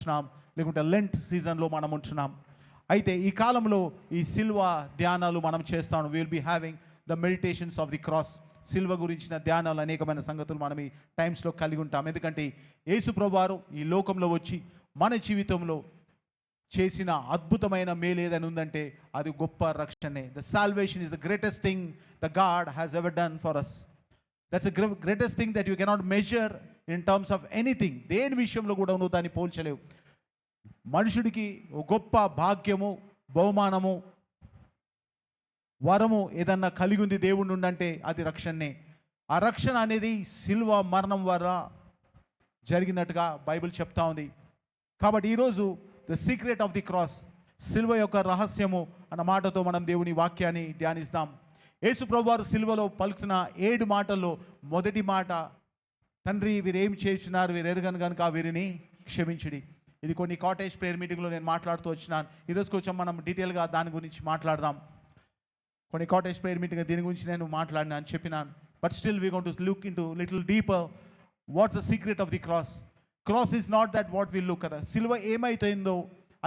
ఉంటున్నాం, లేకుంటే లెంట్ సీజన్లో మనం ఉంటున్నాం. అయితే ఈ కాలంలో ఈ సిల్వ ధ్యానాలు మనం చేస్తాం. Will be having the meditations of the cross. సిల్వ గురించిన ధ్యానాలు, అనేకమైన సంగతులు మనం ఈ టైమ్స్లో కలిగి ఉంటాం. ఎందుకంటే యేసు ప్రభువారు ఈ లోకంలో వచ్చి మన జీవితంలో చేసిన అద్భుతమైన మేలు ఏదైనా ఉందంటే అది గొప్ప రక్షణే. The salvation is the greatest thing the God has ever done for us. That's the greatest thing that you cannot measure in terms of anything. దేని విషయంలో కూడా నువ్వు దాన్ని పోల్చలేవు. మనుషుడికి గొప్ప భాగ్యము, బహుమానము, వరము ఏదన్నా కలిగి ఉంది దేవుడి నుండి అంటే అది రక్షణనే. ఆ రక్షణ అనేది సిల్వ మరణం వల్ల జరిగినట్టుగా బైబిల్ చెప్తా ఉంది. కాబట్టి ఈరోజు the secret of the cross, సిల్వ యొక్క రహస్యము అన్న మాటతో మనం దేవుని వాక్యాన్ని ధ్యానిస్తాం. యేసు ప్రభువారు సిల్వలో పలుకుతున్న 7 మాటల్లో మొదటి మాట, తండ్రి వీరేం చేస్తున్నారు, వీరు ఎరగను కనుక వీరిని క్షమించుడి. ఇది కొన్ని కాటేజ్ ప్రేయర్ మీటింగ్లో నేను మాట్లాడుతూ వచ్చినాను. ఈరోజు కొంచెం మనం డీటెయిల్గా దాని గురించి మాట్లాడదాం. కొన్ని కాటేజ్ ప్రేయర్ మీటింగ్ దీని గురించి నేను మాట్లాడినా అని చెప్పినాను. But still we going to look in to little deeper. What's the secret of the cross? Cross is not that what will look కదా. సిల్వ ఏమైతుందో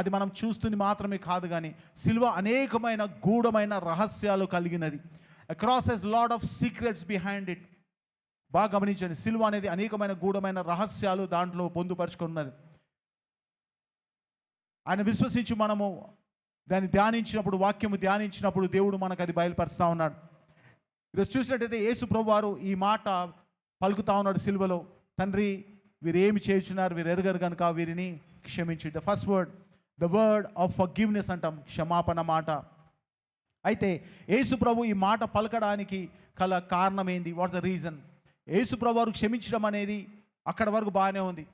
అది మనం చూస్తుంది మాత్రమే కాదు, కానీ సిల్వ అనేకమైన గూఢమైన రహస్యాలు కలిగినది. Cross has lot of secrets behind it. బాగా గమనించండి, సిల్వ అనేది అనేకమైన గూఢమైన రహస్యాలు దాంట్లో పొందుపరుచుకున్నది. ఆయన విశ్వసించి మనము దాన్ని ధ్యానించినప్పుడు, వాక్యము ధ్యానించినప్పుడు దేవుడు మనకు అది బయలుపరుస్తూ ఉన్నాడు. ఈరోజు చూసినట్టయితే యేసు ప్రభువారు ఈ మాట పలుకుతా ఉన్నాడు సిల్వలో, తండ్రి వీరేమి చేయుచున్నారు, వీరు ఎరగరు కనుక వీరిని క్షమించు. The first word, the word of forgiveness అంటాం, క్షమాపణ మాట. అయితే యేసు ప్రభు ఈ మాట పలకడానికి కల కారణం ఏంది? What's the reason? యేసు ప్రభు వారు క్షమించడం అనేది అక్కడ వరకు బాగానే ఉంది.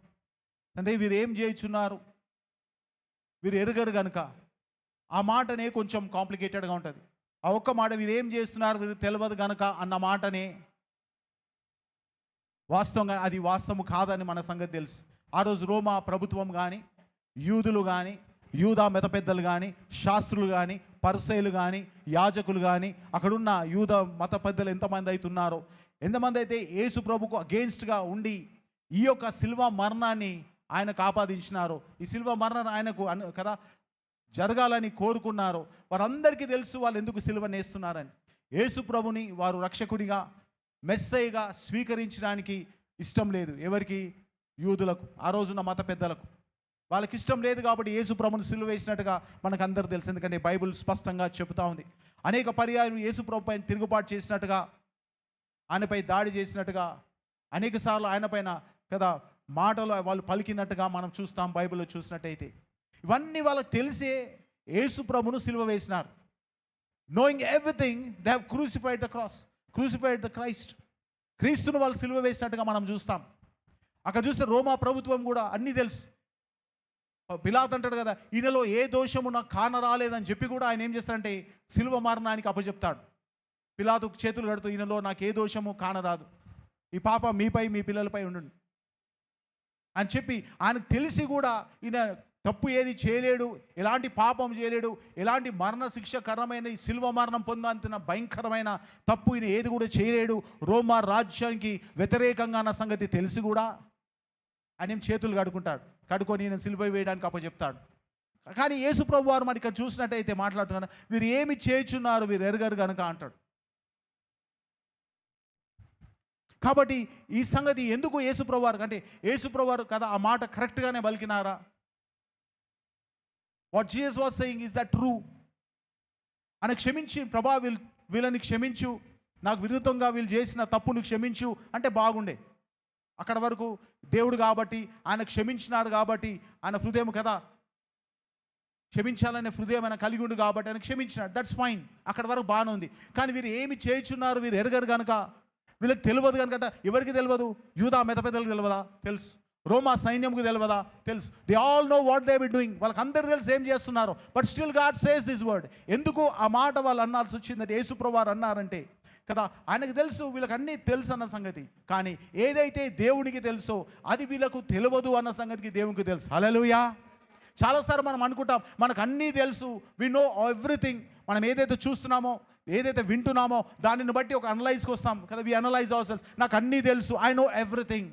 అంటే వీరు ఏం చేయుచున్నారు, వీరు ఎరగరు కనుక, ఆ మాటనే కొంచెం కాంప్లికేటెడ్గా ఉంటుంది. ఆ ఒక్క మాట, వీరు ఏం చేస్తున్నారు, వీరు తెలియదు కనుక అన్న మాటనే వాస్తవంగా అది వాస్తవం కాదని మన సంగతి తెలుసు. ఆ రోజు రోమా ప్రభుత్వం కానీ, యూదులు కానీ, యూదా మత పెద్దలు కానీ, శాస్త్రులు కానీ, పరిసయ్యులు కానీ, యాజకులు కానీ, అక్కడున్న యూదా మత పెద్దలు ఎంతమంది అవుతున్నారో, ఎంతమంది అయితే యేసు ప్రభుకు అగెయిన్స్ట్గా ఉండి ఈ యొక్క సిల్వ మరణాన్ని ఆయనకు ఆపాదించినారో, ఈ సిల్వ మరణాన్ని ఆయనకు కదా జరగాలని కోరుకున్నారో, వారందరికీ తెలుసు వాళ్ళు ఎందుకు సిల్వ నేస్తున్నారని. యేసు ప్రభుని వారు రక్షకుడిగా, మెస్సయ్యగా స్వీకరించడానికి ఇష్టం లేదు. ఎవరికి? యూదులకు, ఆ రోజున్న మత పెద్దలకు. వాళ్ళకి ఇష్టం లేదు కాబట్టి యేసు ప్రభుని సిలువ వేసినట్టుగా మనకు అందరూ తెలుసు. ఎందుకంటే బైబిల్ స్పష్టంగా చెబుతూ ఉంది. అనేక పర్యాయం యేసు ప్రభు పైన తిరుగుబాటు చేసినట్టుగా, ఆయనపై దాడి చేసినట్టుగా, అనేక సార్లు ఆయన పైన కదా మాటలు వాళ్ళు పలికినట్టుగా మనం చూస్తాం బైబిల్లో చూసినట్టయితే. ఇవన్నీ వాళ్ళకి తెలిసే యేసు ప్రభును సిలువ వేసినారు. Knowing everything they have crucified the cross, crucified the Christ. క్రీస్తును వాళ్ళు సిలువ వేసినట్టుగా మనం చూస్తాం. అక్కడ చూస్తే రోమా ప్రభుత్వం కూడా అన్నీ తెలుసు. పిలాతు అంటాడు కదా, ఈయనలో ఏ దోషము నాకు కానరాలేదని చెప్పి కూడా ఆయన ఏం చేస్తాడంటే సిలువ మరణానికి అప్పచెప్తాడు. పిలాతు చేతులు కడుతూ, ఈయనలో నాకు ఏ దోషము కానరాదు, ఈ పాప మీపై మీ పిల్లలపై ఉండు అని చెప్పి ఆయనకు తెలిసి కూడా ఈయన తప్పు ఏది చేయలేడు, ఎలాంటి పాపం చేయలేడు, ఎలాంటి మరణ శిక్షకరమైన ఈ సిల్వ మరణం పొందాల్సిన భయంకరమైన తప్పు ఈయన ఏది కూడా చేయలేడు, రోమా రాజ్యానికి వ్యతిరేకంగా అన్న సంగతి తెలిసి కూడా ఆయన చేతులు కడుక్కొని ఈయన సిలువ వేయడానికి అప్పచెప్తాడు. కానీ యేసు ప్రభు వారు మరి ఇక్కడ చూసినట్టయితే మాట్లాడుతున్నాడు, వీరు ఏమి చేయుచున్నారు, వీరు ఎరగరు కనుక అంటాడు. కాబట్టి ఈ సంగతి ఎందుకు యేసు ప్రభు వారు అంటే, యేసు ప్రభు వారు కదా ఆ మాట కరెక్ట్గానే పలికినారా? What Jesus was saying is that true? ఆయన క్షమించి, ప్రభా వీళ్ళని క్షమించు, నాకు విరుద్ధంగా వీళ్ళు చేసిన తప్పును క్షమించు అంటే బాగుండే. అక్కడ వరకు దేవుడు కాబట్టి, ఆయన క్షమించినారు కాబట్టి, ఆయన హృదయం కదా క్షమించాలనే హృదయం ఆయన కలిగి ఉండు కాబట్టి ఆయన క్షమించినాడు, దట్స్ ఫైన్, అక్కడ వరకు బాగానే ఉంది. కానీ వీరు ఏమి చేయుచున్నారు, వీరు ఎరగరు కనుక, వీళ్ళకి తెలియదు కనుక. ఎవరికి తెలియదు? యూదా మత పెద్దలకు తెలియదా? తెలుసు. రోమా సైన్యంకు తెలియదా? తెలుసు. They all know what they be doing. వాళ్ళకి అందరు తెలుసు ఏం చేస్తున్నారు. But still God says this word. ఎందుకు ఆ మాట వాళ్ళు అన్నాల్సి వచ్చిందంటే, యేసు ప్రభువు వారు అన్నారంటే కదా ఆయనకు తెలుసు, వీళ్ళకి అన్నీ తెలుసు అన్న సంగతి. కానీ ఏదైతే దేవునికి తెలుసో అది వీళ్ళకు తెలియదు అన్న సంగతికి దేవునికి తెలుసు. హల్లెలూయా. చాలాసార్లు మనం అనుకుంటాం మనకు అన్నీ తెలుసు, వి నో ఎవ్రీథింగ్. మనం ఏదైతే చూస్తున్నామో, ఏదైతే వింటున్నామో దానిని బట్టి ఒక అనలైజ్కి వస్తాం కదా. We analyse our selves. నాకు అన్నీ తెలుసు, I know everything.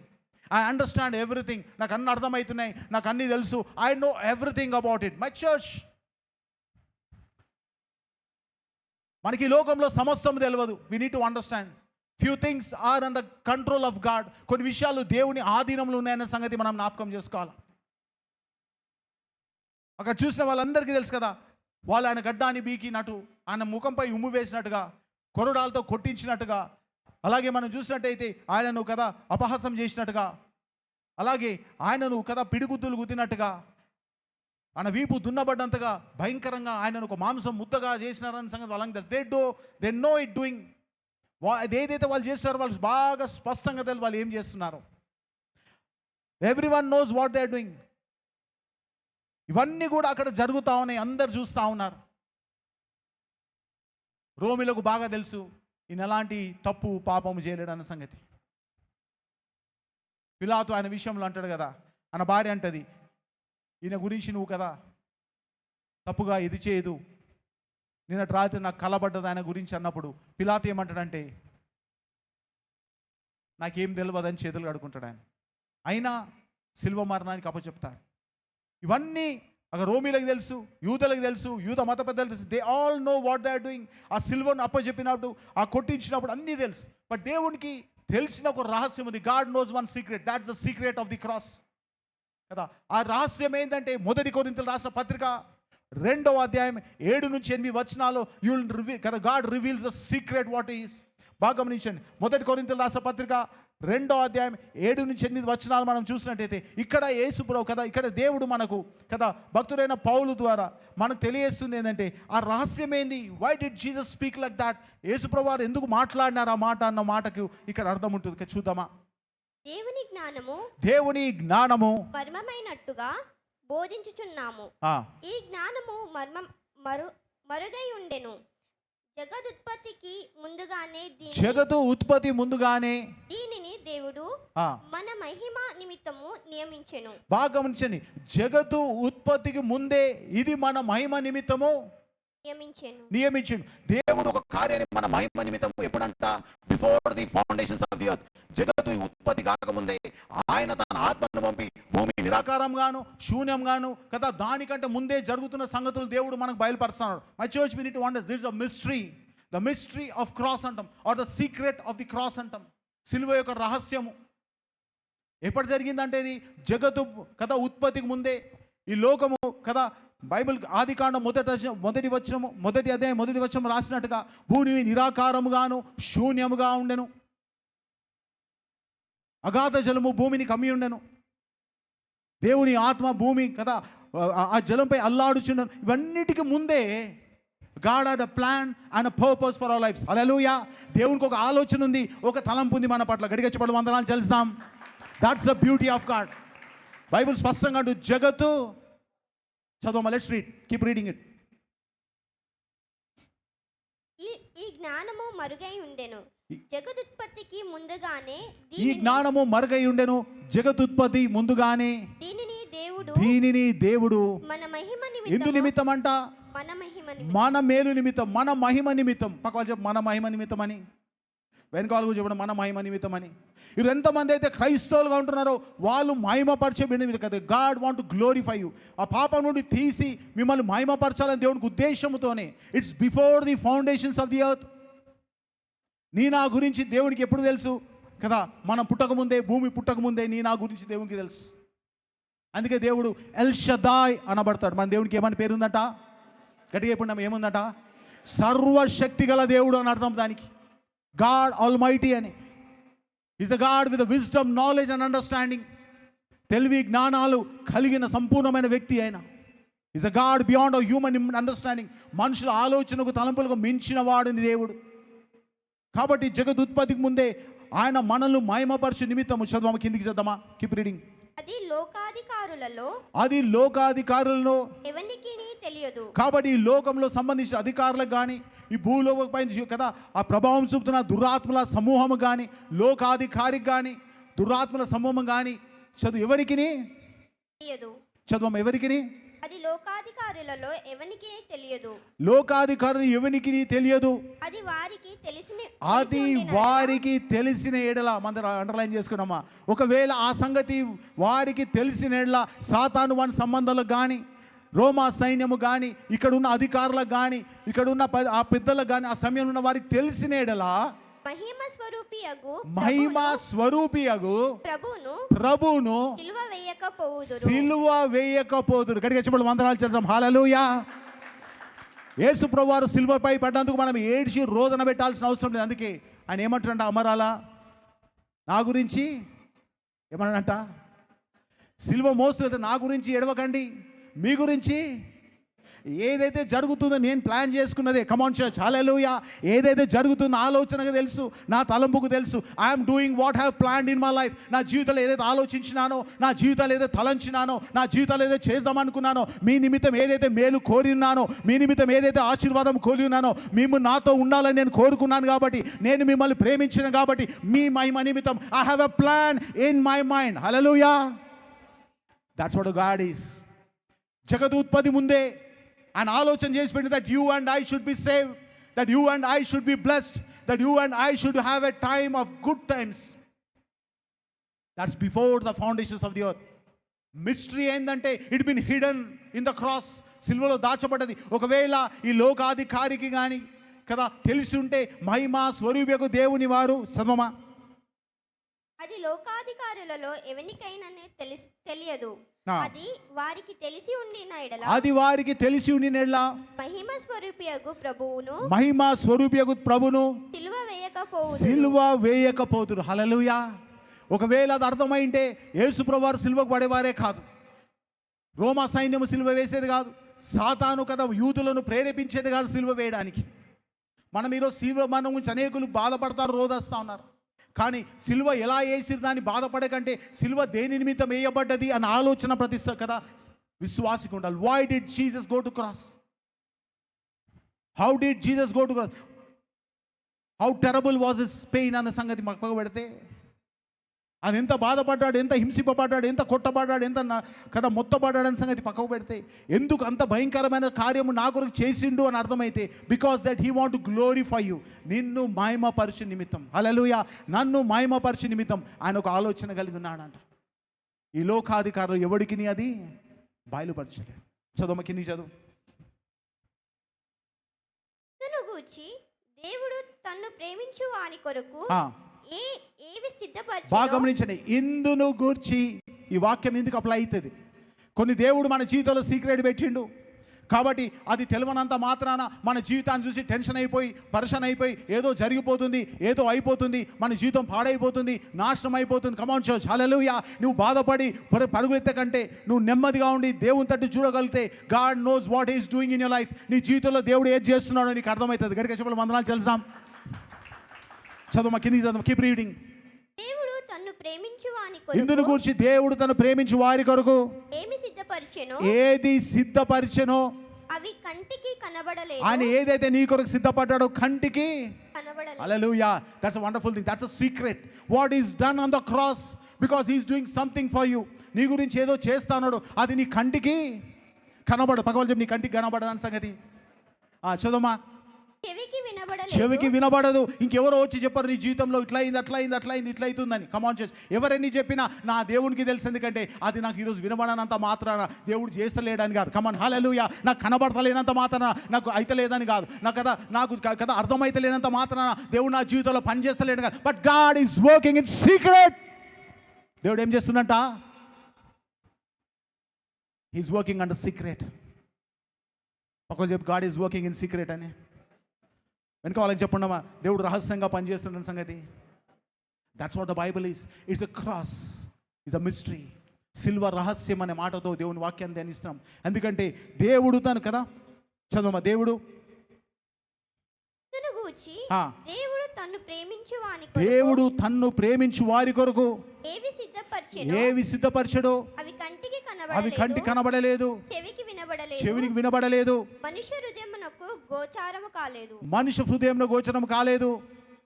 I understand everything, నాకు అన్ని అర్థమవుతున్నాయి, నాకు అన్నీ తెలుసు, I know everything about it. My church, మనకి ఈ లోకంలో సమస్తం తెలియదు. We need to understand few things are and the control of God. కొన్ని విషయాలు దేవుని ఆధీనంలో ఉన్నాయన్న సంగతి మనం జ్ఞాపకం చేసుకోవాలి. అక్కడ చూసిన వాళ్ళందరికీ తెలుసు కదా, వాళ్ళు ఆయన గడ్డాన్ని బీకినట్టు, ఆయన ముఖంపై ఉమ్ము వేసినట్టుగా, కొరడాలతో కొట్టించినట్టుగా, అలాగే మనం చూసినట్టయితే ఆయనను కదా అపహాసం చేసినట్టుగా, అలాగే ఆయనను కదా పిడిగుద్దులు గుద్దినట్టుగా, ఆయన వీపు దున్నబడ్డంతగా భయంకరంగా ఆయనను ఒక మాంసం ముద్దగా చేసినారని సంగతి వాళ్ళకి తెలుసు. They know it doing. ఏదైతే వాళ్ళు చేస్తున్నారో వాళ్ళు బాగా స్పష్టంగా తెలుసు వాళ్ళు ఏం చేస్తున్నారు. Everyone knows what they are doing. ఇవన్నీ కూడా అక్కడ జరుగుతూ ఉన్నాయి, అందరు చూస్తూ ఉన్నారు. రోమిలకు బాగా తెలుసు ఈయన ఎలాంటి తప్పు పాపము చేయలేడు అన్న సంగతి. పిలాతు ఆయన విషయంలో అంటాడు కదా, ఆయన భార్య అంటది, ఈయన గురించి నువ్వు కదా తప్పుగా ఇది చేయదు, నిన్నటి రాత్రి నాకు కలబడ్డది ఆయన గురించి అన్నప్పుడు పిలాతు ఏమంటాడంటే, నాకేం తెలియదని చేతులు కడుకుంటాడు ఆయన. అయినా శిల్వ మరణానికి అప్పచెప్తాడు. ఇవన్నీ అక్కడ రోమీలకు తెలుసు, యూదులకు తెలుసు, యూద మత పెద్దలకు తెలుసు. They all know what they are doing. ఆ సిల్వర్ను అప్పచెప్పినప్పుడు, ఆ కొట్టించినప్పుడు అన్నీ తెలుసు. బట్ దేవునికి తెలిసిన ఒక రహస్యం ఉంది. God knows one secret, that's the secret of the cross కదా. ఆ రహస్యం ఏంటంటే మొదటి కొరింథీయులకు రాసిన పత్రిక 2వ అధ్యాయం 7 నుంచి 8 వచనాలు యు విల్ రివీల్ కదా, God reveals the secret what is. బాగా గమనించండి, మొదటి కొరింథీయులకు రాసిన పత్రిక 2వ అధ్యాయం 7 నుంచి 8 వచనాలు మనం చూసినట్టయితే ఇక్కడ యేసుప్రభు కదా, ఇక్కడ దేవుడు మనకు కదా భక్తుడైన పౌలు ద్వారా మనకు తెలియజేస్తుంది ఏంటంటే ఆ రహస్యం ఏంది. Why did Jesus speak like that? యేసుప్రభు వారు ఎందుకు మాట్లాడినారు ఆ మాట అన్న మాటకు ఇక్కడ అర్థం ఉంటుంది. చూద్దామా? దేవుని జ్ఞానము మర్మమైనట్టుగా బోధించుచున్నాము. ఈ జ్ఞానము మరుగై ఉండెను. జగత్తు ఉత్పత్తి ముందుగానే దీనిని దేవుడు మన మహిమ నిమిత్తము నియమించెను. బాగా గమనించండి, జగత్తు ఉత్పత్తికి ముందే ఇది మన మహిమ నిమిత్తము నియమించెను. దేవుడు ఒక కార్యాన్ని మన మహిమ నిమిత్తము ఎప్పుడంట? Before the foundations of the earth. జగత్తు ఉత్పత్తి కాకముందే ఆయన తన ఆత్మను పంపి భూమి నిరాకారంగాను శూన్యంగాను కదా దానికంటే ముందే జరుగుతున్న సంగతులు దేవుడు మనకు బయలుపరుస్తున్నాడు. My church, we need to understand this is a mystery. The mystery of cross అంటాం, or the secret of the cross అంటాం. సిలువ యొక్క రహస్యము ఎప్పుడు జరిగిందంటే ఇది జగత్తు కదా ఉత్పత్తికి ముందే. ఈ లోకము కదా బైబిల్ ఆదికాండం మొదటి అధ్యాయం మొదటి వచనం రాసినట్టుగా భూమి నిరాకారముగాను శూన్యముగా ఉండెను. అగాధ జలము భూమిని కమ్మి ఉండెను. దేవుని ఆత్మ భూమి కదా ఆ జలంపై అల్లాడుచుండెను. ఇవన్నిటికి ముందే God had a plan and a purpose for our lifes. Hallelujah. దేవునికి ఒక ఆలోచన ఉంది, ఒక తలంపు ఉంది మన పట్ల. గడిగ చెప్పడం వందనాలు చెల్లిస్తాం. That's the beauty of God. Bible స్పష్టంగా అంటూ జగత్తు చదవమా, let's read, keep reading it. ఈ జ్ఞానము మరుగై ఉండెను జగదుత్పత్తికి ముందుగానే. ఈ జ్ఞానము మరుగై ఉండెను జగదుత్పత్తి ముందుగానే. దీనిని దేవుడు మన మహిమ ఎందు నిమిత్తం అంట? మన మేలు నిమిత్తం, మన మహిమ నిమిత్తం. పక్క చెప్పు, మన మహిమ నిమిత్తం అని. వెనకాల చెప్పడం మన మహిమ నిమిత్తం అని. మీరు ఎంతమంది అయితే క్రైస్తవులుగా ఉంటున్నారో వాళ్ళు మహిమపరచబడింది కదా. God want to glorify you. ఆ పాపం నుండి తీసి మిమ్మల్ని మహిమపరచాలని దేవునికి ఉద్దేశంతోనే. It's before the foundations of the earth. నా గురించి దేవునికి ఎప్పుడు తెలుసు కదా? మనం పుట్టకముందే, భూమి పుట్టకముందే నా గురించి దేవునికి తెలుసు. అందుకే దేవుడు ఎల్ షదాయ్ అనబడతాడు. మన దేవునికి ఏమని పేరు ఉందట? గట్టిగా ఇప్పుడు ఏముందట? సర్వశక్తి గల దేవుడు అని అర్థం దానికి. గాడ్ ఆల్మైటీ అని. Is the God with wisdom, knowledge and understanding. తెలివి జ్ఞానాలు కలిగిన సంపూర్ణమైన వ్యక్తి ఆయన. Is a God beyond our human understanding. మనుషుల ఆలోచనకు తలంపులకు మించిన వాడిని దేవుడు. కాబట్టి జగదుత్పత్తికి ముందే ఆయన మనల్ని మహిమపరచు నిమిత్తము. చదవమా, కిందికి చదవమా, కీప్ రీడింగ్. అది లోకాధికారులలో ఎవనికి తెలియదు. కాబట్టి ఈ లోకంలో సంబంధించిన అధికారులకు కానీ, ఈ భూలోక పైన కదా ఆ ప్రభావం చూపుతున్న దురాత్మల సమూహం కానీ, లోకాధికారికి కానీ, దురాత్మల సమూహం కానీ చదువు ఎవరికి తెలియదు. చదువు ఎవరికి అది లోకాధికారులలో ఎవనికి తెలియదు. లోకాధికారులు ఎవనికి తెలియదు. అది వారికి తెలిసిన అది వారికి తెలిసిన ఎడల, మనం అండర్లైన్ చేసుకున్నామా, ఒకవేళ ఆ సంగతి వారికి తెలిసిన ఎడల సాతాను వాని సంబంధాలకు కానీ, రోమా సైన్యము కానీ, ఇక్కడ ఉన్న అధికారులకు కానీ, ఇక్కడ ఉన్న ఆ పెద్దలకు కానీ, ఆ సమయంలో ఉన్న వారికి తెలిసిన ఎడల మహిమ స్వరూపియగు ప్రభువును సిలువ వేయకపోదురు. గట్టిగా చెప్పండి, వందనాలు చేద్దాం. హల్లెలూయా. యేసు ప్రభువారు సిలువపై పడ్డందుకు మనం ఏడ్చి రోదన పెట్టాల్సిన అవసరం లేదు. అందుకే ఆయన ఏమంటారంట, అమరాలా నా గురించి ఏమన్నాడంట, సిలువ మోస్తుంది నా గురించి ఎడవకండి, మీ గురించి ఏదైతే జరుగుతుందో నేను ప్లాన్ చేసుకున్నదే. కమాన్ చర్చ్, హల్లెలూయా. ఏదైతే జరుగుతుందో ఆలోచనగా తెలుసు, నా తలంపుకు తెలుసు. I'm doing what have planned in my life. నా జీవితంలో ఏదైతే ఆలోచించినానో, నా జీవితాలు ఏదైతే తలంచినానో, నా జీవితాలు ఏదైతే చేద్దామనుకున్నానో, మీ నిమిత్తం ఏదైతే మేలు కోరి ఉన్నానో, మీ నిమిత్తం ఏదైతే ఆశీర్వాదం కోరి ఉన్నానో, మేము నాతో ఉండాలని నేను కోరుకున్నాను కాబట్టి, నేను మిమ్మల్ని ప్రేమించిన కాబట్టి, మీ మహిమ నిమిత్తం I have a plan in my mind. Hallelujah. That's what God is. జగదుత్పత్తి ముందే ఆయన ఆలోచన చేసి పెట్టింది, that you and I should be saved, that you and I should be blessed, that you and I should have a time of good times. That's before the foundations of the earth. Mystery ఏందంటే it been hidden in the cross. సిల్వలో దాచబడ్డది. ఒకవేళ ఈ లోకాధికారికి కానీ కదా తెలిసి ఉంటే, మహిమ స్వరూపకు దేవుని వారు చదవమా, అది లోకాధికారులలో ఎవనికైనా తెలియదు. అది వారికి తెలిసి ఉండిన ఎడల, అది వారికి తెలిసి ఉండిన ఎడల మహిమ స్వరూపియగు ప్రభువును సిలువ వేయకపోదురు. హల్లెలూయా. ఒకవేళ అది అర్థమైంటే యేసు ప్రభువారు సిలువకు పడేవారే కాదు, రోమా సైన్యము సిలువ వేసేది కాదు, సాతాను కదా యూదులను ప్రేరేపించేది కాదు సిలువ వేయడానికి. మనం ఈరోజు సిలువ మనం గురించి అనేకులు బాధపడతారు, రోదస్తూ ఉన్నారు. కానీ సిలువ ఎలా వేసిరు దాన్ని బాధపడకంటే, సిలువ దేని నిమిత్తం వేయబడ్డది అన్న ఆలోచన ప్రతి కదా విశ్వాసికి ఉండాలి. Why did Jesus go to cross? How did Jesus go to cross? How terrible was his pain అన్న సంగతి పక్కకు పెడితే, ఆయన ఎంత బాధపడ్డాడు, ఎంత హింసింపబడ్డాడు, ఎంత కొట్టబడ్డాడు, ఎంత కదా మొత్తపడ్డాడు అనే సంగతి పక్కకు పెడితే, ఎందుకు అంత భయంకరమైన కార్యము నా కొరకు చేసిండు అని అర్థమైతే, because that he want to glorify you, నిన్ను మహిమపరచు నిమిత్తం. హల్లెలూయా. నన్ను మహిమపరచు నిమిత్తం ఆయన ఒక ఆలోచన కలిగి ఉన్నాడంట. ఈ లోకాధికారులు ఎవడికి అది బయలుపరచలేదు. చదువు కింది చదువు. దేవుడు తన్ను ప్రేమించు వాని కొరకు బాగా గమనించండి. ఇందును గూర్చి ఈ వాక్యం ఎందుకు అప్లై అవుతుంది? కొన్ని దేవుడు మన జీవితంలో సీక్రెట్ పెట్టిండు కాబట్టి అది తెలియనంత మాత్రాన మన జీవితాన్ని చూసి టెన్షన్ అయిపోయి, పరేషాన్ అయిపోయి, ఏదో జరిగిపోతుంది, ఏదో అయిపోతుంది, మన జీవితం పాడైపోతుంది, నాశనం అయిపోతుంది. కమాన్ చర్చ్, హల్లెలూయా. నువ్వు బాధపడి పరుగులెత్తే కంటే నువ్వు నెమ్మదిగా ఉండి దేవుని తట్టు చూడగలిగితే, God knows what is doing in your life. నీ జీవితంలో దేవుడు ఏది చేస్తున్నాడో నీకు అర్థమవుతుంది. గడిక చెప్పలు వందనాలు తెలుసాం. చదువు కిందికి చదువు. Keep reading. దేవుడు తన్ను ప్రేమించు వాని కొరకు, ఇందును గురించి దేవుడు తను ప్రేమించు వారి కొరకు ఏది సిద్ధపరిచెనో అవి కంటికి కనబడలేదు. ఆయన ఏదైతే నీ కొరకు సిద్ధపడ్డాడో కంటికి కనబడలేదు. Hallelujah. That's a wonderful thing. That's a secret. What is done on the cross, because he is doing something for you. నీ గురించి ఏదో చేస్తాడు, అది నీ కంటికి కనబడు. పక్కవాళ్ళు చెప్పి నీ కంటికి కనబడదని సంగతి చదువుమా. చెవికి వినబడదు. ఇంకెవరో వచ్చి చెప్పారు నీ జీవితంలో ఇట్లా అయింది, అట్లా అయింది, అట్లా అయింది, ఇట్లా అవుతుందని. కమాన్ చేసి ఎవరన్నీ చెప్పినా నా దేవునికి తెలుసు. ఎందుకంటే అది నాకు ఈరోజు వినబడనంత మాత్రాన దేవుడు చేస్తలేడని కాదు. కమాన్ హల్లెలూయా. నాకు కనబడతలేనంత మాత్రాన నాకు అయితలేదని కాదు. నాకు కదా అర్థమైతలేనంత మాత్రాన దేవుడు నా జీవితంలో పని చేస్తలేడు కాదు. But God is working in secret. దేవుడు ఏం చేస్తున్నట్ట? He is working under secret. పక్కన చెప్పు, God is working in secret అని. వెనుక వాళ్ళకి చెప్పండమా, దేవుడు రహస్యంగా పనిచేస్తున్న సంగతి. That's what the Bible is. It's a cross, it's a mystery. సిల్వ రహస్యం అనే మాటతో దేవుని వాక్యాన్ని ధ్యానిస్తున్నాం. ఎందుకంటే దేవుడు తను కదా చదవమా. దేవుడు తన్ను ప్రేమించు వారి కొరకు ఏవి సిద్ధపరచడో అవి కంటికి కనబడలేదు, చెవికి వినబడలేదు, మనుష్య హృదయమునకు గోచరము కాలేదు. మనుష్య హృదయంలో గోచరము కాలేదు.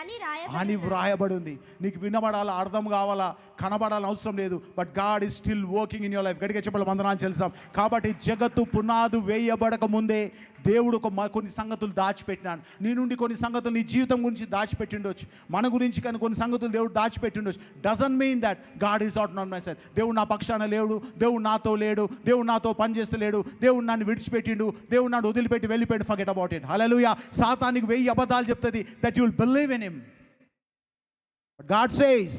అని అని రాయబడి వ్రాయబడి ఉంది. నీకు వినబడాలా, అర్థం కావాలా, కనబడాలని అవసరం లేదు. But God is still working in your life. గట్టిగా చెప్పాలి, వందనాలు చెల్లిస్తాం. కాబట్టి జగత్తు పునాదు వేయబడక ముందే దేవుడు కొన్ని సంగతులు దాచిపెట్టినాడు. నీ నుండి కొన్ని సంగతులు నీ జీవితం గురించి దాచిపెట్టిండొచ్చు, మన గురించి కానీ కొన్ని సంగతులు దేవుడు దాచిపెట్టిండొచ్చు. Doesn't mean that God is not my side. దేవుడు నా పక్షాన లేడు, దేవుడు నాతో లేడు, దేవుడు నాతో పనిచేస్తలేడు, దేవుడు నన్ను విడిచిపెట్టిండు, దేవుడు నన్ను వదిలిపెట్టి వెళ్ళిపోయాడు. Forget about it. హల్లెలూయా. సాతానికి 1000 అబద్ధాలు చెప్తుంది that you will believe in him. But God says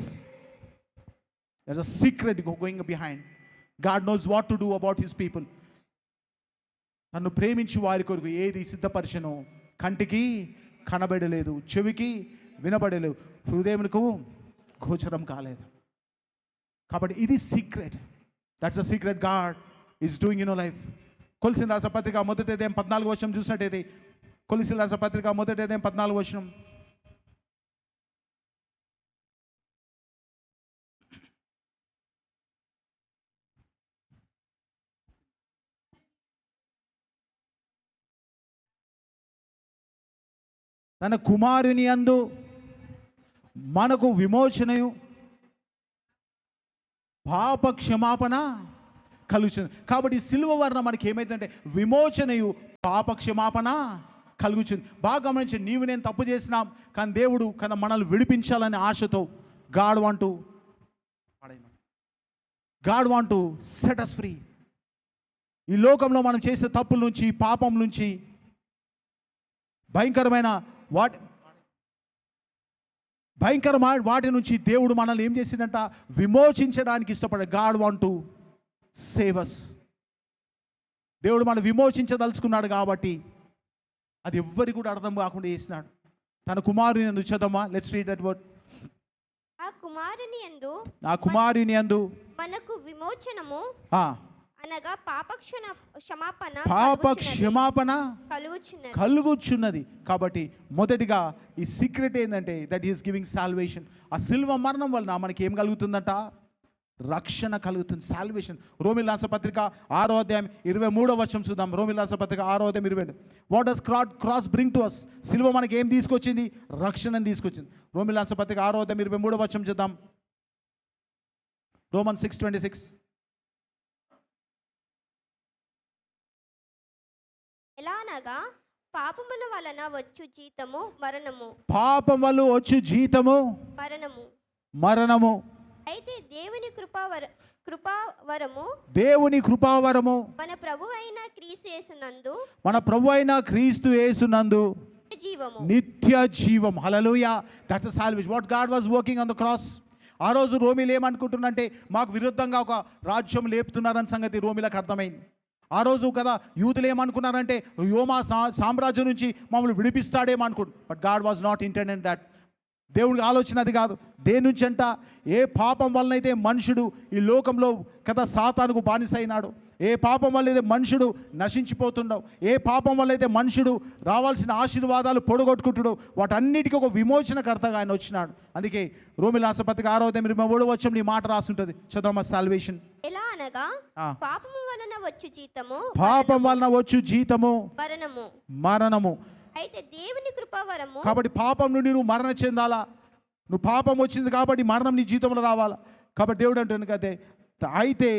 there's a secret going behind. God knows what to do about his people. నన్ను ప్రేమించి వారి కొరకు ఏది సిద్ధపరిచనో కంటికి కనబడలేదు, చెవికి వినబడలేదు, హృదయమునకు గోచరం కాలేదు. కాబట్టి ఇది secret. That's the secret God is doing in your life. కొలసీయుల రాసిన పత్రిక మొదటి అధ్యాయం 14వ వచనం చూసినట్టయితే, కొలసీయుల రాసిన పత్రిక మొదటి అధ్యాయం 14వ వచనం. తన కుమారుని యందు మనకు విమోచనయు పాప క్షమాపణ కలుగుతుంది. కాబట్టి సిలువ వలన మనకి ఏమైందంటే విమోచనయు పాప క్షమాపణ కలుగుతుంది. బాగా గమనించి, నీవు నేను తప్పు చేసినాం, కానీ దేవుడు కదా మనల్ని విడిపించాలనే ఆశతో God want to set us free. ఈ లోకంలో మనం చేసే తప్పుల నుంచి, పాపం నుంచి, భయంకరమైన వాటి నుంచి దేవుడు మనల్ని ఏం చేసిందంట, విమోచించడానికి ఇష్టపడే. God want to save us. దేవుడు మనం విమోచించదలుచుకున్నాడు కాబట్టి అది ఎవ్వరికి కూడా అర్థం కాకుండా చేసినాడు. తన కుమారుని యందు, చదవమా, లెట్స్ రీడ్ దట్ వర్డ్. ఆ కుమారుని యందు మనకు విమోచనము అనగా పాప క్షమాపణ కలుగుచున్నది. కాబట్టి మొదటిగా ఈ సీక్రెట్ ఏంటంటే దట్ ఈస్ గివింగ్ సాల్వేషన్. ఆ సిల్వ మరణం వలన మనకి ఏం కలుగుతుందంట, రక్షణ కలుగుతుంది, సాల్వేషన్. రోమీయుల రాసిన పత్రిక 6వ అధ్యాయం 23వ వచనం చూద్దాం. రోమీయుల రాసిన పత్రిక 6వ అధ్యాయం 22. What does cross bring to us? సిల్వ మనకి ఏం తీసుకొచ్చింది? రక్షణని తీసుకొచ్చింది. రోమీయుల రాసిన పత్రిక 6వ అధ్యాయం 23వ వచనం చూద్దాం. రోమన్ 6:26. ఎలానగా పాపముల వలన వచ్చు జీతము మరణము, పాపం వల్ల వచ్చు జీతము మరణము. అయితే దేవుని కృపావరము మన ప్రభు అయిన క్రీస్తు యేసునందు నిత్య జీవం. Hallelujah. That's the salvation what God was working on the cross. ఆ రోజు రోమిలు ఏమనుకుంటున్నంటే మాకు విరుద్ధంగా ఒక రాజ్యం లేపుతున్నారని సంగతి రోమిలకు అర్థమైంది. ఆ రోజు కదా యూతులు ఏమనుకున్నారంటే యోమా సామ్రాజ్యం నుంచి మమ్మల్ని విడిపిస్తాడేమో అనుకుంటు. But God was not intended that. దేవుడికి ఆలోచన అది కాదు. దేని నుంచి అంట, ఏ పాపం వలనైతే మనుషుడు ఈ లోకంలో కదా సాతానుకు బానిస అయినాడు, ఏ పాపం వల్ల అయితే మనుషుడు నశించిపోతున్నాడు, ఏ పాపం వల్ల అయితే మనుషుడు రావాల్సిన ఆశీర్వాదాలు పొడగొట్టుకుంటుడు, వాటన్నిటికీ ఒక విమోచనకర్తగా ఆయన వచ్చినాడు. అందుకే రోమీయుల రాసిన పత్రిక 6వ అధ్యాయం 23వ వచనం ఈ మాట రాసుంటది. చదవమా. సాల్వేషన్ ఎలా అనగా పాపము వలన వచ్చు జీతము మరణము. అయితే దేవుని కృపావరము. కాబట్టి పాపం నుండి నువ్వు మరణం చెందాలా. నువ్వు పాపం వచ్చింది కాబట్టి మరణం నీ జీవితంలో రావాలా. కాబట్టి దేవుడు అంటాను కదే, అయితే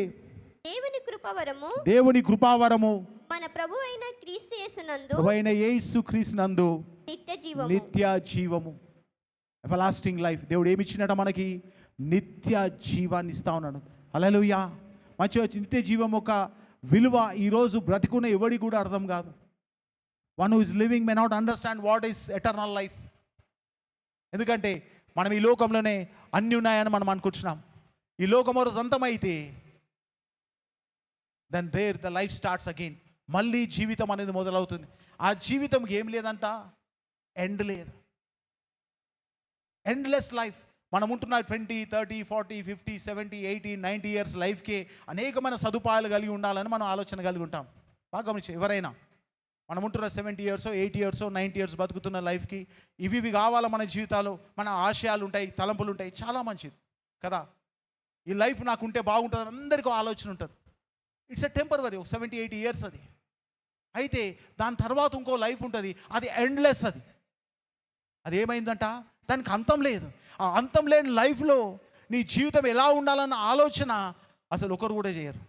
దేవుని కృపావరము మన ప్రభు అయిన యేసు క్రీస్తునందు నిత్య జీవము, ఎవలాస్టింగ్ లైఫ్. దేవుడు ఏమి ఇచ్చినట్ట మనకి? నిత్య జీవాన్ని ఇస్తా ఉన్నాడు. హల్లెలూయా. మంచిగా నిత్య జీవం ఒక విలువ ఈరోజు బ్రతికున్న ఎవడి కూడా అర్థం కాదు. One who is living may not understand what is eternal life. ఎందుకంటే మనం ఈ లోకంలోనే అన్నీ ఉన్నాయని మనం అనుకుంటున్నాం. ఈ లోకం రోజు అంతమైతే then there the life starts again. మళ్ళీ జీవితం అనేది మొదలవుతుంది. ఆ జీవితంకి ఏం లేదంట, ఎండ్ లేదు. Endless life. మనం ఉంటున్న 20, 30, 40, 50, 70, 80, 90 ఇయర్స్ లైఫ్కి అనేకమైన సదుపాయాలు కలిగి ఉండాలని మనం ఆలోచన కలిగి ఉంటాం. బాగా గమనించి, ఎవరైనా మనం ఉంటున్న 70 ఇయర్స్, 80 ఇయర్స్, 90 ఇయర్స్ బతుకుతున్న లైఫ్కి ఇవి కావాలా మన జీవితాలు, మన ఆశయాలు ఉంటాయి, తలంపులు ఉంటాయి. చాలా మంచిది కదా. ఈ లైఫ్ నాకు ఉంటే బాగుంటుంది అందరికీ ఆలోచన ఉంటుంది. ఇట్స్ ఎ టెంపరరీ, ఒక 70, 80 ఇయర్స్ అది. అయితే దాని తర్వాత ఇంకో లైఫ్ ఉంటుంది, అది ఎండ్లెస్. అది అదేమైందంట, దానికి అంతం లేదు. ఆ అంతం లేని లైఫ్లో నీ జీవితం ఎలా ఉండాలన్న ఆలోచన అసలు ఒకరు కూడా చేయరు.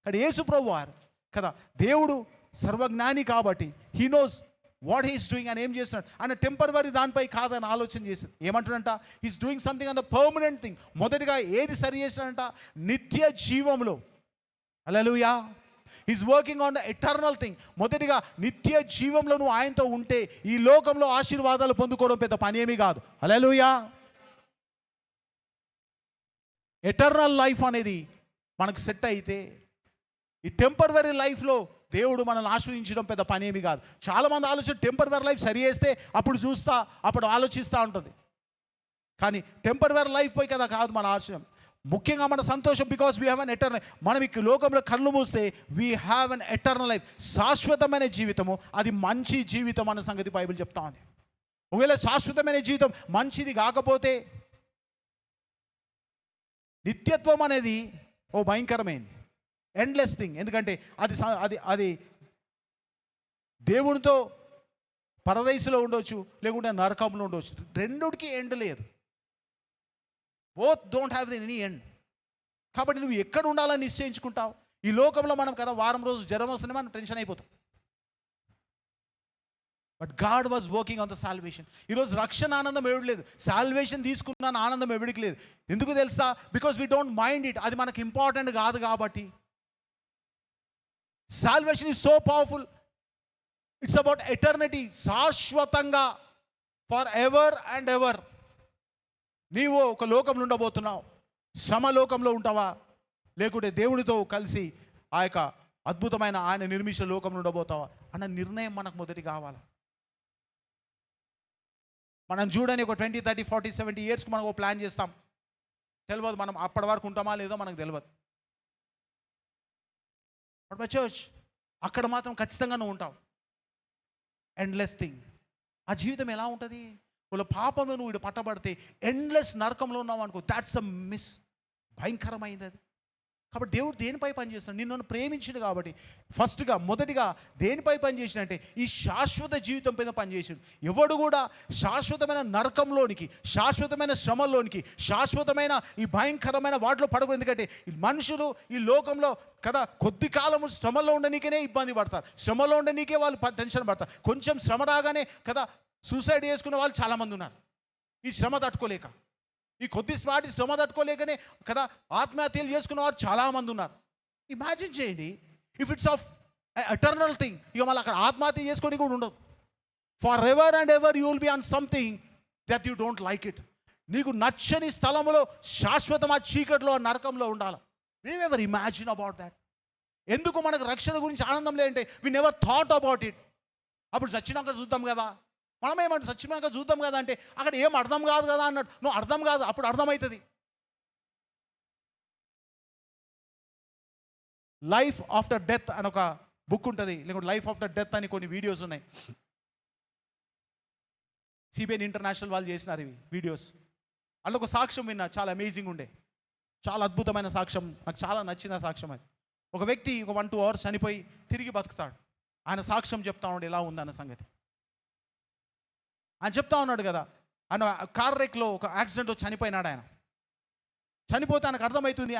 కానీ యేసు ప్రభు వారు కదా, దేవుడు సర్వజ్ఞాని కాబట్టి he knows what he's doing అని ఏం చేస్తున్నాడు. ఆయన టెంపరవరీ దానిపై కాదని ఆలోచన చేశాడు. ఏమంటాడంట, he's doing something on the permanent thing. మొదటిగా ఏది సరి చేస్తాడంట, నిత్య జీవంలో. Hallelujah. He's working on the eternal thing. మొదటిగా నిత్య జీవంలో నువ్వు ఆయనతో ఉంటే ఈ లోకంలో ఆశీర్వాదాలు పొందుకోవడం పెద్ద పని ఏమీ కాదు. హల్లెలూయా. ఎటర్నల్ లైఫ్ అనేది మనకు సెట్ అయితే ఈ టెంపరవరీ లైఫ్లో దేవుడు మనల్ని ఆశ్రయించడం పెద్ద పని ఏమి కాదు. చాలామంది ఆలోచన టెంపరవరీ లైఫ్ సరి చేస్తే అప్పుడు ఆలోచిస్తూ ఉంటుంది. కానీ టెంపరవరీ లైఫ్ పోయి కదా కాదు మన ఆశయం. ముఖ్యంగా మన సంతోషం, because we have an eternal. మనం ఈ లోకంలో కళ్ళు మూస్తే we have an eternal life, శాశ్వతమైన జీవితము. అది మంచి జీవితం అన్న సంగతి బైబిల్ చెప్తా ఉంది. ఒకవేళ శాశ్వతమైన జీవితం మంచిది కాకపోతే నిత్యత్వం అనేది భయంకరమైంది, ఎండ్లెస్ థింగ్. ఎందుకంటే అది దేవునితో పరదైసులో ఉండొచ్చు, లేకుంటే నరకంలో ఉండవచ్చు. రెండుకి ఎండ్ లేదు. Both don't have any end. కాబట్టి నువ్వు ఎక్కడ ఉండాలని నిశ్చయించుకుంటావు. ఈ లోకంలో మనం కదా వారం రోజు జ్వరం వస్తేనే మనం టెన్షన్ అయిపోతాం. But God was working on the salvation. ఈరోజు రక్షణ ఆనందం ఎవరికి లేదు, సాల్వేషన్ తీసుకున్న ఆనందం ఎవరికి లేదు. ఎందుకు తెలుసా? Because we don't mind it. అది మనకు ఇంపార్టెంట్ కాదు కాబట్టి. Salvation is so powerful. It's about eternity, శాశ్వతంగా, ఫర్ ఎవర్ అండ్ ఎవర్. నీవు ఒక లోకంలో ఉండబోతున్నావు. శ్రమ లోకంలో ఉంటావా, లేకుంటే దేవుడితో కలిసి ఆ యొక్క అద్భుతమైన ఆయన నిర్మించిన లోకంలో ఉండబోతావా అన్న నిర్ణయం మనకు మొదటి కావాలి. మనం చూడని ఒక 20, 30, 40, 70 ఇయర్స్కి మనం ఒక ప్లాన్ చేస్తాం. తెలియదు మనం అప్పటి వరకు ఉంటామా లేదో మనకు తెలియదు. బట్ మై చర్చ్, అక్కడ మాత్రం ఖచ్చితంగా నువ్వు ఉంటావు. Endless thing. ఆ జీవితం ఎలా ఉంటుంది? వాళ్ళ పాపంలో నువ్వు ఇటు పట్టబడితే ఎండ్లెస్ నరకంలో ఉన్నావు అనుకో, దాట్స్ అ మిస్. భయంకరమైంది అది. కాబట్టి దేవుడు దేనిపై పని చేస్తున్నాడు? నిన్ను ప్రేమించిండు కాబట్టి మొదటిగా దేనిపై పని చేసినంటే ఈ శాశ్వత జీవితం పైన పనిచేసిండు. ఎవడు కూడా శాశ్వతమైన నరకంలోనికి, శాశ్వతమైన శ్రమల్లోనికి, శాశ్వతమైన ఈ భయంకరమైన వాటిలో పడకూడదు. ఎందుకంటే ఈ మనుషులు ఈ లోకంలో కదా కొద్ది కాలము శ్రమలో ఉండనీకే ఇబ్బంది పడతారు, శ్రమలో ఉండనీకే వాళ్ళు టెన్షన్ పడతారు. కొంచెం శ్రమ రాగానే కదా సూసైడ్ చేసుకునే వాళ్ళు చాలామంది ఉన్నారు. ఈ శ్రమ తట్టుకోలేక, ఈ కొద్దిపాటి శ్రమ తట్టుకోలేకనే కదా ఆత్మహత్యలు చేసుకున్న వారు చాలామంది ఉన్నారు. ఇమాజిన్ చేయండి, if it's of eternal thing, ఇక మళ్ళీ అక్కడ ఆత్మహత్య చేసుకొని కూడా ఉండదు. For ever and ever you will be on something that you don't like it. నీకు నచ్చని స్థలంలో శాశ్వతమా చీకట్లో నరకంలో ఉండాలి. We never imagine about that. ఎందుకు మనకు రక్షణ గురించి ఆనందం లేదంటే we never thought about it. అప్పుడు చచ్చినాక చూద్దాం కదా, మనం ఏమంటే చచ్చినాక చూద్దాం కదా అంటే అక్కడ ఏం అర్థం కాదు కదా అన్నట్టు. నువ్వు అర్థం కాదు, అప్పుడు అర్థమవుతుంది. లైఫ్ ఆఫ్టర్ డెత్ అని ఒక బుక్ ఉంటుంది, లేకుంటే లైఫ్ ఆఫ్టర్ డెత్ అని కొన్ని వీడియోస్ ఉన్నాయి. సిబిఎన్ ఇంటర్నేషనల్ వాళ్ళు చేసినారు ఇవి వీడియోస్. అందులో ఒక సాక్ష్యం విన్నా, చాలా అమేజింగ్ ఉండే, చాలా అద్భుతమైన సాక్ష్యం, నాకు చాలా నచ్చిన సాక్ష్యం అది. ఒక వ్యక్తి ఒక 1-2 అవర్స్ చనిపోయి తిరిగి బతుకుతాడు. ఆయన సాక్ష్యం చెప్తా ఉన్నాడు ఎలా ఉందన్న సంగతి. ఆయన చెప్తా ఉన్నాడు కదా, ఆయన కార్ రేక్లో ఒక యాక్సిడెంట్ చనిపోయినాడు. ఆయన చనిపోతే ఆయనకు అర్థమవుతుంది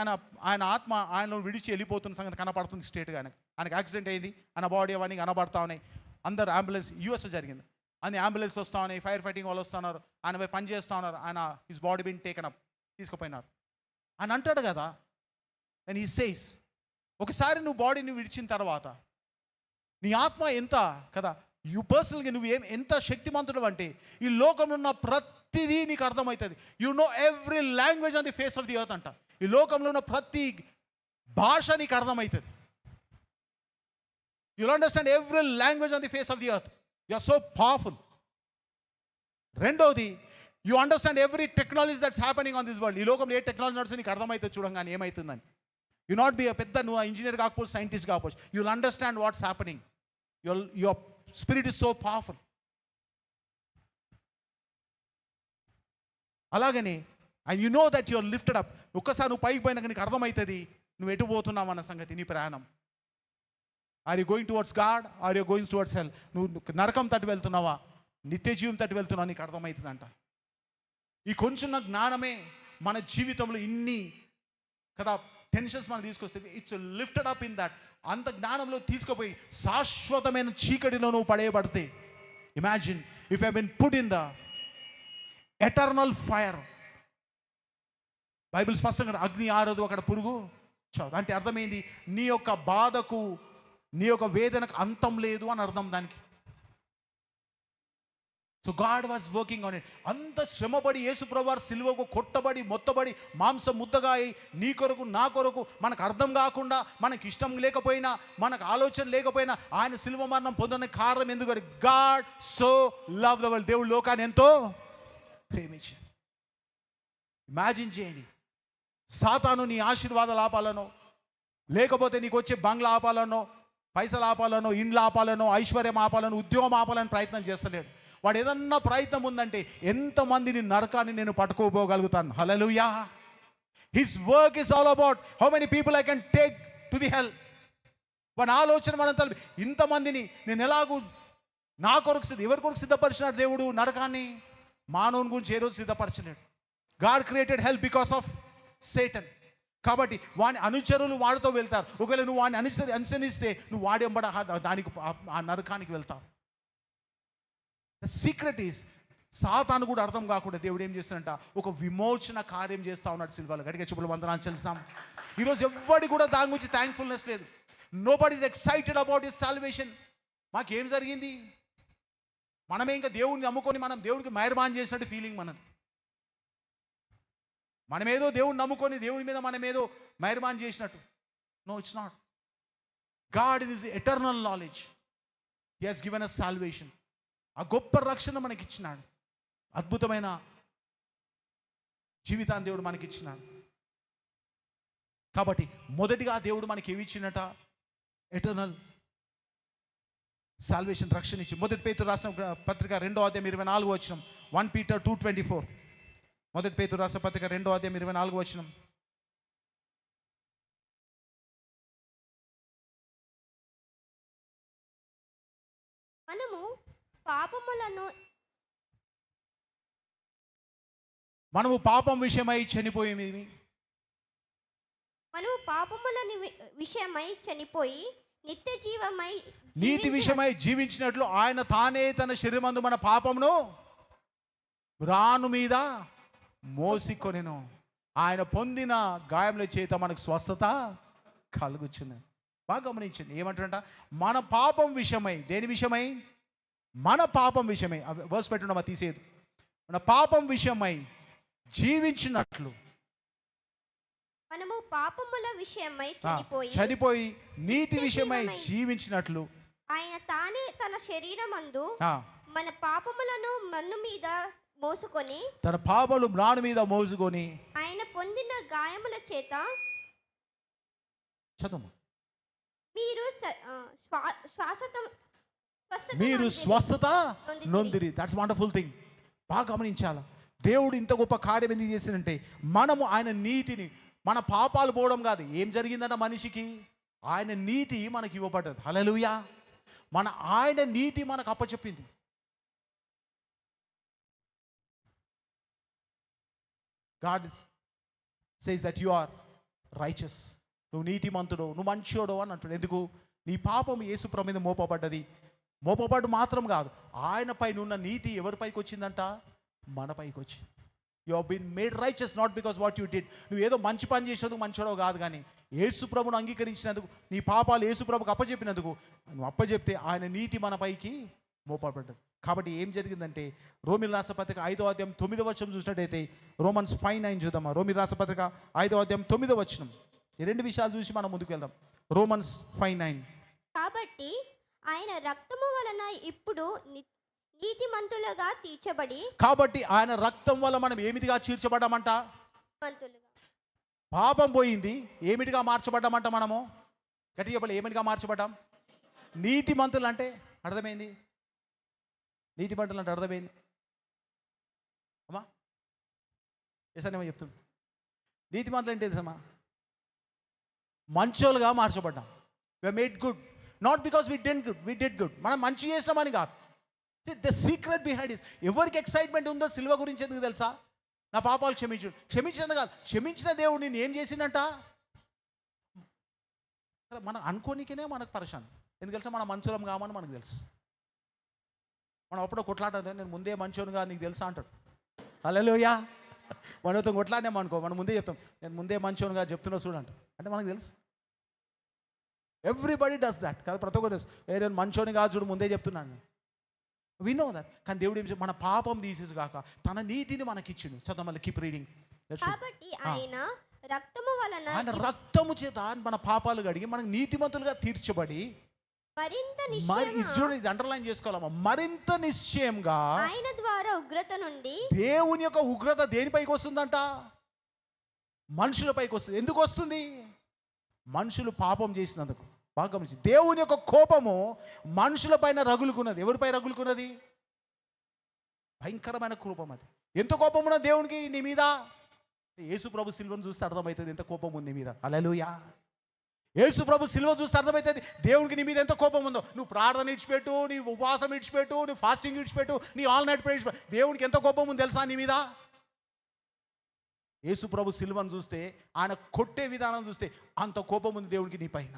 ఆయన ఆత్మ ఆయనలో విడిచి వెళ్ళిపోతున్న సంగతి కనపడుతుంది స్ట్రేట్గా. ఆయనకు యాక్సిడెంట్ అయింది, ఆయన బాడీ అవన్నీ కనబడతా ఉన్నాయి. అందరు అంబులెన్స్, యూఎస్ జరిగింది, అన్ని అంబులెన్స్ వస్తూ ఉన్నాయి, ఫైర్ ఫైటింగ్ వాళ్ళు వస్తున్నారు, ఆయన పోయి పని చేస్తూ ఉన్నారు. ఆయన his body been taken up, తీసుకుపోయినారు. ఆయన అంటాడు కదా, అండ్ హీ సేస్, ఒకసారి నువ్వు బాడీని విడిచిన తర్వాత నీ ఆత్మ ఎంత కదా, యూ పర్సనల్గా నువ్వు ఎంత శక్తిమంతుడు అంటే ఈ లోకంలో ఉన్న ప్రతిదీ నీకు అర్థమవుతుంది. You know every language on the face of the earth అంట. ఈ లోకంలో ఉన్న ప్రతి భాష నీకు అర్థమవుతుంది. You'll understand every language on the face of the earth. You are so powerful. రెండవది, you understand every technology that's happening on this world. ఈ లోకంలో ఏ టెక్నాలజీ నడుస్తుంది నీకు అర్థమవుతుంది చూడంగానే ఏమవుతుందని. యు నాట్ బి పెద్ద నువ్వు ఇంజనీర్ కాకపోవచ్చు, సైంటిస్ట్ కాకపోవచ్చు, you will understand what's happening. Your spirit is so powerful. అలాగని and you know that your lifted up. ఒక్కసారి నువ్వు పైకి పోయినాక నీకు అర్థమవుతుంది నువ్వు ఎటు పోతున్నావు అన్న సంగతి, నీ ప్రయాణం. Are you going towards God, are you going towards hell? నువ్వు నరకం తట్టు వెళ్తున్నావా, నిత్య జీవం తట్టు వెళ్తున్నావు నీకు అర్థమవుతుందంట. ఈ కొంచెం జ్ఞానమే మన జీవితంలో ఇన్ని కదా టెన్షన్స్ మనం తీసుకొస్తే it's lifted up in that. అంత జ్ఞానంలో తీసుకుపోయి శాశ్వతమైన చీకటిలో నువ్వు పడేయబడితే, imagine if I been put in the eternal fire. Bible స్పష్టంగా అగ్ని ఆరదు అక్కడ పురుగు చావు అంటే అర్థమైంది నీ యొక్క బాధకు నీ యొక్క వేదనకు అంతం లేదు అని అర్థం దానికి. So God was working on it. అంత శ్రమపడి యేసుప్రభువు వారు సిలువకు కొట్టబడి మొత్తబడి మాంసం ముద్దగా అయి నీ కొరకు నా కొరకు మనకు అర్థం కాకుండా మనకి ఇష్టం లేకపోయినా మనకు ఆలోచన లేకపోయినా ఆయన సిలువ మరణం పొందడానికి కారణం ఎందుకంటే God so love the world. దేవుడు లోకాన్ని ఎంతో ప్రేమించాడు. ఇమాజిన్ చేయండి, సాతాను నీ ఆశీర్వాదాలు ఆపాలనో లేకపోతే నీకు వచ్చే బంగ్లా ఆపాలనో పైసలు ఆపాలనో ఇండ్లు ఆపాలనో ఐశ్వర్యం ఆపాలనో ఉద్యోగం ఆపాలని ప్రయత్నం చేస్తలేడు. వాడు ఏదన్నా ప్రయత్నం ఉందంటే ఎంతమందిని నరకాన్ని నేను పట్టుకోపోగలుగుతాను. Hallelujah. His work is all about how many people I can take to the hell. వాడి ఆలోచన మనం తల ఇంతమందిని నేను ఎలాగూ నా కొరకు ఎవరి కొరకు సిద్ధపరిచినాడు దేవుడు నరకాన్ని? మానవుని గురించి ఏ రోజు సిద్ధపరచలేడు. God created hell because of Satan. కాబట్టి వాని అనుచరులు వాడితో వెళ్తారు. ఒకవేళ నువ్వు వాడిని అనుసరిస్తే నువ్వు వాడి వెంబడ దానికి ఆ నరకానికి వెళ్తావు. ద సీక్రెట్ ఈస్ సాతాను కూడా అర్థం కాకుండా దేవుడు ఏం చేస్తాడంట ఒక విమోచన కార్యం చేస్తా ఉన్నాడు సిల్వాలో. గట్టిగా చెప్పులు వందనాలు చెల్లిస్తాం. ఈరోజు ఎవ్వడి కూడా దాని గురించి థ్యాంక్ఫుల్నెస్ లేదు. Nobody is excited about his salvation. మాకేం జరిగింది? మనమే ఇంకా దేవుడిని నమ్ముకొని మనం దేవుడికి మెహర్బాన్ చేసినట్టు ఫీలింగ్ మనది. మనమేదో దేవుడిని నమ్ముకొని దేవుడి మీద మనమేదో మెహర్బాన్ చేసినట్టు. No, it's not. God in his eternal knowledge he has given us salvation. ఆ గొప్ప రక్షణ మనకి ఇచ్చినాడు. అద్భుతమైన జీవితాన్ని దేవుడు మనకి ఇచ్చినాడు. కాబట్టి మొదటిగా దేవుడు మనకి ఏమి ఇచ్చినట? ఎటర్నల్ సాల్వేషన్, రక్షణ ఇచ్చి. మొదటి పేతురు రాసిన పత్రిక 2వ అధ్యాయం 24వ వచనం. 1 Peter 2:24. మొదటి పేతురు రాసిన పత్రిక 2వ అధ్యాయం 24వ వచనం. మనము పాపం విషయమై చనిపోయి నిత్య జీవమై నీతి విషయమై జీవించినట్లు ఆయన తానే తన శరీరమందు మన పాపమును రాను మీద మోసికొనెను. ఆయన పొందిన గాయముల చేత మనకు స్వస్థత కలుగుచున్నది. బాగా గమనించండి ఏమంటారంట? మన పాపం విషయమై. దేని విషయమై? మన పాపం విషయమై. వర్స్ పెట్టున్నామా? తీసేది. మన పాపం విషయమై జీవించినట్లు మనము పాపముల విషయమై చనిపోయి నీతి విషయమై జీవించినట్లు ఆయన తానే తన శరీరమందు మన పాపములను మన్ను మీద మోసుకొని తన పాపములు మ్రాను మీద మోసుకొని ఆయన పొందిన గాయముల చేత చదువు మీరు స్వస్థత నొందిరి. That's wonderful thing. బాగా గమనించాలా. దేవుడు ఇంత గొప్ప కార్యం ఎందుకు చేసినంటే మనము ఆయన నీతిని, మన పాపాలు పోవడం కాదు. ఏం జరిగిందంట మనిషికి? ఆయన నీతి మనకి ఇవ్వబడ్డది. హల్లెలూయా. ఆయన నీతి మనకు అప్పచెప్పింది. God says that you are righteous. నువ్వు నీతిమంతుడు, నువ్వు మంచోడు అని అంటాడు. ఎందుకు? నీ పాపం యేసుప్రభు మీద మోపబడ్డది. మోపబడ్డు మాత్రం కాదు, ఆయన పైన ఉన్న నీతి ఎవరిపైకి వచ్చిందంట? మన పైకి వచ్చింది. You have been made righteous not because what you did. నువ్వు ఏదో మంచి పని చేసినందుకు మంచోడో కాదు, కానీ యేసుప్రభును అంగీకరించినందుకు, నీ పాపాలు యేసుప్రభుకు అప్పచెప్పినందుకు, నువ్వు అప్పచెప్తే ఆయన నీతి మన పైకి మోపబడ్డది. కాబట్టి ఏం జరిగిందంటే రోమిల్ రాష్ట్ర పత్రిక 5వ అధ్యాయం 9వ వచనం చూసినట్టయితే Romans 5:9 చూద్దామా? రోమిల్ రాష్ట్ర పత్రిక 5వ అధ్యాయం 9వ వచనం. ఈ రెండు విషయాలు చూసి మనం ముందుకు వెళ్దాం. Romans 5:9. కాబట్టి ఆయన రక్తము వలన ఇప్పుడు నీతిమంతులుగా తీర్చబడి. కాబట్టి ఆయన రక్తం వల్ల మనం ఏమిటిగా తీర్చబడ్డామంట? పాపం పోయింది. ఏమిటిగా మార్చబడ్డామంట మనము? గట్టిగా చెప్పాలి. ఏమిటిగా మార్చబడ్డాం? నీతిమంతులు అంటే అర్థమైంది. నీతిమంతులు అంటే అర్థమైంది అమ్మా? ఏమో చెప్తుంది. నీతిమంతులు అంటే తెలుసమ్మా? మంచోలుగా మార్చబడ్డాం. We are made good not because we did good. మనం మంచి చేసినామని కాదు. The secret behind is. ఎవరికి ఎక్సైట్మెంట్ ఉందో సిల్వ గురించి ఎందుకు తెలుసా? నా పాపాలు క్షమించినందు కాదు, క్షమించిన దేవుడు నేను ఏం చేసిందంట మనం అనుకోనికనే మనకు పరేషాన్. ఎందుకు తెలుసా? మన మనుషులం కామని మనకు తెలుసు. మనం అప్పుడు కొట్లాట, నేను ముందే మంచోనుగా నీకు తెలుసా అంటాడు. హల్లెలూయా. మనతో కొట్లాడినాం అనుకో, మనం ముందే చెప్తాం, నేను ముందే మంచోనుగా చెప్తున్నా చూడంట, అంటే మనకు తెలుసు. ఎవ్రీబడి డస్ దాట్ కాదు, ప్రతి ఒక్కరు తెలుసు. నేను మంచోని కాదు చూడు, ముందే చెప్తున్నాను. We know that. కానీ దేవుడు ఏం మన పాపం తీసేసి కాక తన నీతిని మనకిచ్చిండు. చదువు మళ్ళీ, కీప్ రీడింగ్. కాబట్టి ఆయన రక్తము వలన, ఆయన రక్తము చేత మన పాపాలు కడిగి మనకు నీతిమంతులుగా తీర్చబడి మరింత ఇది అండర్లైన్ చేసుకోవాలమ్మా, మరింత నిశ్చయంగా ఆయన ద్వారా ఉగ్రత నుండి. దేవుని యొక్క ఉగ్రత దేనిపైకి వస్తుందంట? మనుషులపైకి వస్తుంది. ఎందుకు వస్తుంది? మనుషులు పాపం చేసినందుకు. బాగా గమనించి, దేవుని యొక్క కోపము మనుషుల పైన రగులుకున్నది. ఎవరిపై రగులుకున్నది? భయంకరమైన కోపం. అది ఎంత కోపం ఉన్నది దేవునికి నీ మీద? యేసు ప్రభు సిల్వను చూస్తే అర్థమవుతుంది ఎంత కోపం ఉంది నీ మీద. హల్లెలూయా. యేసు ప్రభు సిల్వ చూస్తే అర్థమవుతుంది దేవునికి నీ మీద ఎంత కోపం ఉందో. నువ్వు ప్రార్థన ఇడిచిపెట్టు, నీ ఉపవాసం ఇడిచిపెట్టు, నువ్వు ఫాస్టింగ్ ఇడిచిపెట్టు, నీ ఆల్ నైట్ ప్రేయర్ ఇడిచిపెట్టు, దేవునికి ఎంత కోపం ఉంది తెలుసా నీ మీద? యేసు ప్రభు సిల్వను చూస్తే, ఆయన కొట్టే విధానం చూస్తే అంత కోపం ఉంది దేవునికి నీ పైన.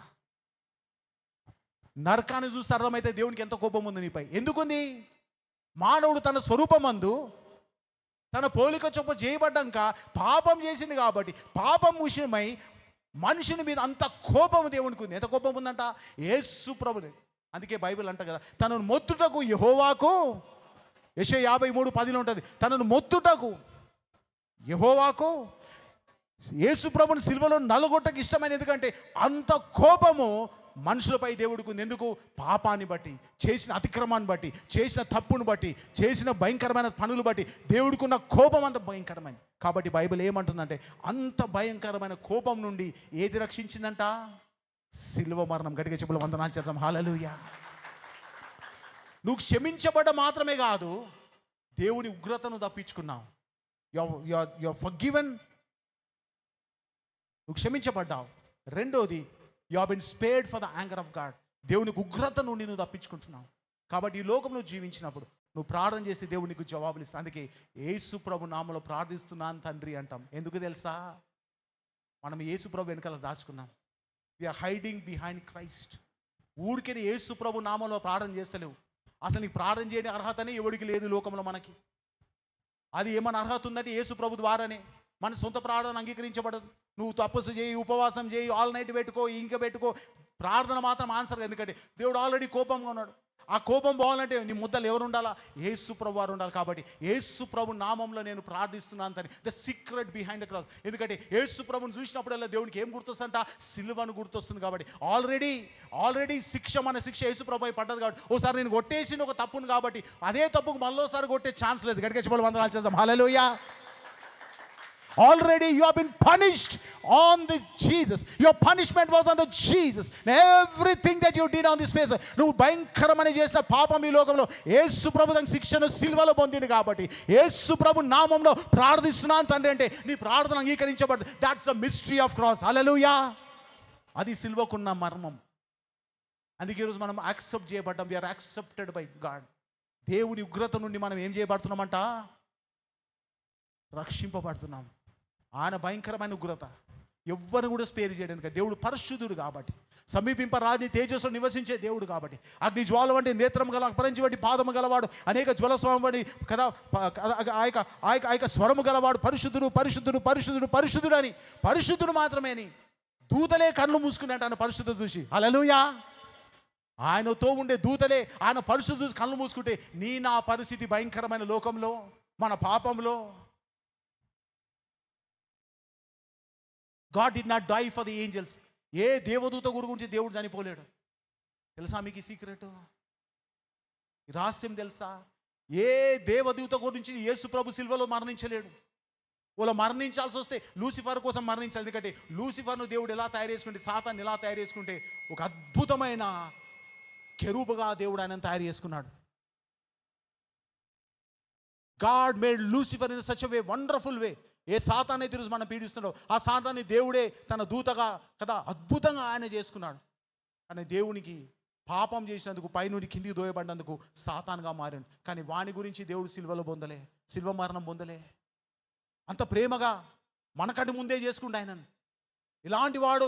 నరకాన్ని చూస్తే అర్థమైతే దేవునికి ఎంత కోపం ఉంది నీపై. ఎందుకుంది? మానవుడు తన స్వరూపమందు తన పోలిక చొప్పున చేయబడ్డాక పాపం చేసింది కాబట్టి పాపం విషయమై మనుషుని మీద అంత కోపం దేవునికి ఉంది. ఎంత కోపం ఉందంట? యేసు ప్రభుని. అందుకే బైబిల్ అంట కదా, తనను మొత్తుటకు యెహోవాకు, యెషయా 53:10 ఉంటుంది, తనను మొత్తుటకు యెహోవాకు యేసు ప్రభుని సిలువలో నలగొట్టకు ఇష్టమైన. ఎందుకంటే అంత కోపము మనుషులపై దేవుడికి ఉంది. ఎందుకు? పాపాన్ని బట్టి, చేసిన అతిక్రమాన్ని బట్టి, చేసిన తప్పును బట్టి, చేసిన భయంకరమైన పనులు బట్టి దేవుడికి ఉన్న కోపం అంత భయంకరమైనది. కాబట్టి బైబిల్ ఏమంటుందంటే, అంత భయంకరమైన కోపం నుండి ఏది రక్షించిందంట? సిలువ మరణం. గట్టిగా చెప్పులు వందనాలు చేద్దాం. హల్లెలూయా. నువ్వు క్షమించబడ్డ మాత్రమే కాదు, దేవుని ఉగ్రతను తప్పించుకున్నావు. You are forgiven. నువ్వు క్షమించబడ్డావు. రెండోది, you have been spared for the anger of God. దేవునికి ఉగ్రత నుండి నువ్వు తప్పించుకుంటున్నావు. కాబట్టి ఈ లోకంలో జీవించినప్పుడు నువ్వు ప్రార్థన చేసి దేవుడు నీకు జవాబులు ఇస్తావు. అందుకే యేసు ప్రభు నామములో ప్రార్థిస్తున్నాను తండ్రి అంటాం. ఎందుకు తెలుసా? మనం యేసు ప్రభు వెనకాల దాచుకున్నాం. We're hiding behind Christ. ఊరికే యేసు ప్రభు నామంలో ప్రార్థన చేస్తలేవు. అసలు నీకు ప్రార్థన చేయని అర్హతనే ఎవరికి లేదు లోకంలో మనకి. అది ఏమన్నా అర్హత ఉందంటే యేసు ప్రభు ద్వారానే. మన సొంత ప్రార్థన అంగీకరించబడదు. నువ్వు తపస్సు చేయి, ఉపవాసం చేయి, ఆల్ నైట్ పెట్టుకో, ఇంకా పెట్టుకో, ప్రార్థన మాత్రం ఆన్సర్. ఎందుకంటే దేవుడు ఆల్రెడీ కోపంగా ఉన్నాడు. ఆ కోపం పోవాలంటే నీ ముద్దలు ఎవరు ఉండాలా? యేసు ప్రభు వారు ఉండాలి. కాబట్టి యేసు ప్రభు నామంలో నేను ప్రార్థిస్తున్నాను అని, the secret behind the cross. ఎందుకంటే యేసు ప్రభుని చూసినప్పుడల్లా దేవునికి ఏం గుర్తొస్తుందంట? సిలువను గుర్తొస్తుంది. కాబట్టి ఆల్రెడీ మన శిక్ష యేసు ప్రభు అయి పడ్డది. కాబట్టి ఓసారి నేను కొట్టేసిన ఒక తప్పును, కాబట్టి అదే తప్పుకు మళ్ళోసారి కొట్టే ఛాన్స్ లేదు. గట్టిగా చెప్పాలి, వందనాలు చేద్దాం. హల్లెలూయా. Already you have been punished on the Jesus. Your punishment was on the Jesus. Everything that you did on this face, నువ్వు భయంకరమైన చేసిన పాపం ఈ లోకంలో యేసు ప్రభు తన శిక్షను సిలువలో పొందింది. కాబట్టి యేసు ప్రభు నామంలో ప్రార్థిస్తున్నాను తండ్రి అంటే నీ ప్రార్థన అంగీకరించబడదు. That's the mystery of cross. Hallelujah. అది సిలువకున్న మర్మం. అందుకే ఈరోజు మనం యాక్సెప్ట్ చేయబడ్డాం. We're accepted by God. దేవుని ఉగ్రత నుండి మనం ఏం చేయబడుతున్నామంట? రక్షింపబడుతున్నాం. ఆయన భయంకరమైన ఉగ్రత ఎవ్వరు కూడా స్పేర్ చేయడానికి. దేవుడు పరిశుద్ధుడు కాబట్టి, సమీపింపరాని తేజస్సులో నివసించే దేవుడు కాబట్టి, అగ్ని జ్వాల వంటి నేత్రం గల, అపరంజి వంటి పాదము గలవాడు, అనేక జ్వలస్వామి వంటి కదా ఆ యొక్క స్వరము గలవాడు, పరిశుద్ధుడు పరిశుద్ధుడు పరిశుద్ధుడు పరిశుద్ధుడు అని, పరిశుద్ధుడు మాత్రమేని దూతలే కళ్ళు మూసుకుని అంటాను పరిశుద్ధ చూసి. హల్లెలూయా. ఆయనతో ఉండే దూతలే ఆయన పరిశుద్ధ చూసి కళ్ళు మూసుకుంటే నా పరిస్థితి భయంకరమైన లోకంలో, మన పాపంలో. God did not die for the angels. ఏ దేవదూత గురించి దేవుడు చనిపోలేడు. తెలుసా మీకు ఈ సీక్రెట్? ఈ రహస్యం తెలుసా? ఏ దేవదూత గురించి యేసు ప్రభు సిల్వలో మరణించలేడు. వాళ్ళు మరణించాల్సి వస్తే లూసిఫర్ కోసం మరణించాలి. ఎందుకంటే లూసిఫర్ను దేవుడు ఎలా తయారు చేసుకుంటే, సాతాన్ని ఎలా తయారు చేసుకుంటే ఒక అద్భుతమైన కెరూబుగా దేవుడు ఆయనను తయారు చేసుకున్నాడు. God made Lucifer in such a way, wonderful way. ఏ సాతాన్ని తిరుగు మనం పీడిస్తున్నాడో ఆ సాతాన్ని దేవుడే తన దూతగా కదా అద్భుతంగా ఆయన చేసుకున్నాడు. కానీ దేవునికి పాపం చేసినందుకు పైనుండి కిందికి దోయబడినందుకు సాతానుగా మారాడు. కానీ వాని గురించి దేవుడు సిల్వలో పొందలే, సిల్వ మరణం పొందలే. అంత ప్రేమగా మనకంటే ముందే చేసుకుంటే ఆయనను. ఇలాంటి వాడు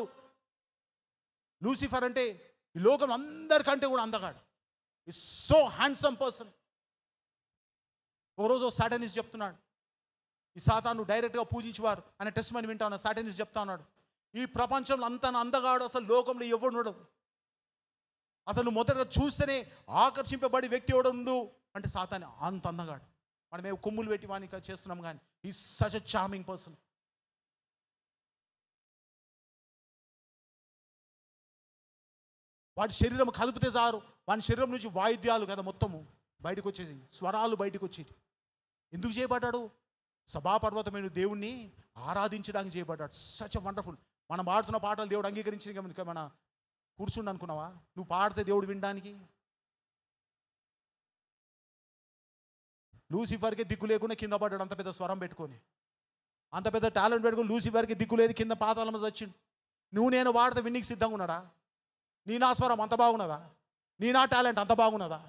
లూసిఫర్ అంటే ఈ లోకం అందరికంటే కూడా అందగాడు. ఈ సో హ్యాండ్సమ్ పర్సన్. ఒకరోజు సాటనిస్ట్ చెప్తున్నాడు, ఈ సాతాను డైరెక్ట్గా పూజించేవారు అనే టెస్ట్ మని వింటా ఉన్నా. సాటనిస్ట్ చెప్తా ఉన్నాడు, ఈ ప్రపంచంలో అంత అందగాడు అసలు లోకంలో ఎవడు ఉండడు. అసలు నువ్వు మొదటగా చూస్తేనే ఆకర్షింపబడి వ్యక్తి ఎవడు ఉండు అంటే సాతానే. అంత అందగాడు. మనం ఏమో కొమ్ములు పెట్టి వానికి చేస్తున్నాం, కానీ ఈ సచ్ ఎ చార్మింగ్ పర్సన్. వాడి శరీరం కదిపితే చారు, వాడి శరీరం నుంచి వాయిద్యాలు కదా మొత్తము బయటకు వచ్చేది, స్వరాలు బయటకు వచ్చేది. ఎందుకు చేయబడ్డాడు? సభాపర్వతమైన దేవుణ్ణి ఆరాధించడానికి చేయబడ్డాడు. Such a wonderful. మనం పాడుతున్న పాటలు దేవుడు అంగీకరించిన మన కూర్చుండి అనుకున్నావా? నువ్వు పాడితే దేవుడు వినడానికి. లూసిఫర్కి దిక్కు లేకుండా కింద పడ్డాడు, అంత పెద్ద స్వరం పెట్టుకొని, అంత పెద్ద టాలెంట్ పెట్టుకొని. లూసిఫర్కి దిక్కు లేదు, కింద పాతాళం వచ్చిండు. నువ్వు నేను పాడితే విన్నికి సిద్ధంగా ఉన్నాడా? నీ నా స్వరం అంత బాగున్నదా? నీ నా టాలెంట్ అంత బాగున్నదా?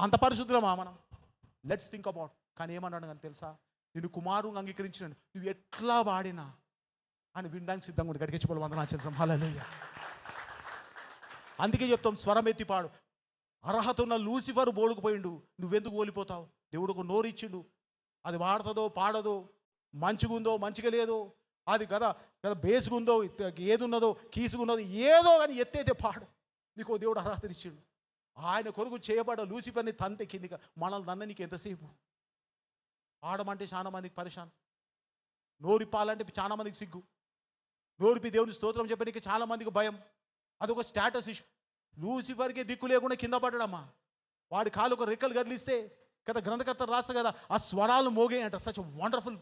అంత పరిశుద్ధమా మనం? Let's think about. కానీ ఏమన్నాడు కానీ తెలుసా? నేను కుమారుని అంగీకరించినాను, నువ్వు ఎట్లా వాడినా అని వినడానికి సిద్ధంగా ఉంది. గడికి చెప్పాలి వందనాలు చెల్సాం. హల్లెలూయా. అందుకే చెప్తాం, స్వరం ఎత్తి పాడు. అర్హత ఉన్న లూసిఫర్ బోడుకుపోయిండు, నువ్వెందుకు ఓలిపోతావు? దేవుడు ఒక నోరు ఇచ్చిండు, అది వాడుతుందో పాడదో, మంచిగా ఉందో మంచిగా లేదో, అది కదా కదా బేసుగుందో ఏది ఉన్నదో కీసుకున్నదో ఏదో కానీ ఎత్తైతే పాడు. నీకు దేవుడు అర్హత ఇచ్చిండు. ఆయన కొరకు చేయబడ్డ లూసిఫర్ని తంతే కిందిగా. మనల్ని నన్న నీకు ఎంతసేపు? ఆడమంటే చాలా మందికి పరిశాన్, నోరిప్పాలంటే చాలా మందికి సిగ్గు, నోరిపి దేవుని స్తోత్రం చెప్పడానికి చాలా మందికి భయం. అదొక స్టేటస్ ఇష్యూ. లూసిఫర్కి దిక్కు లేకుండా కింద పడ్డాడమ్మా. వాడి కాలు ఒక రెక్కలు కదిలిస్తే కదా గ్రంథకర్త రాస్తా కదా, ఆ స్వరాలు మోగాయంట. Such wonderful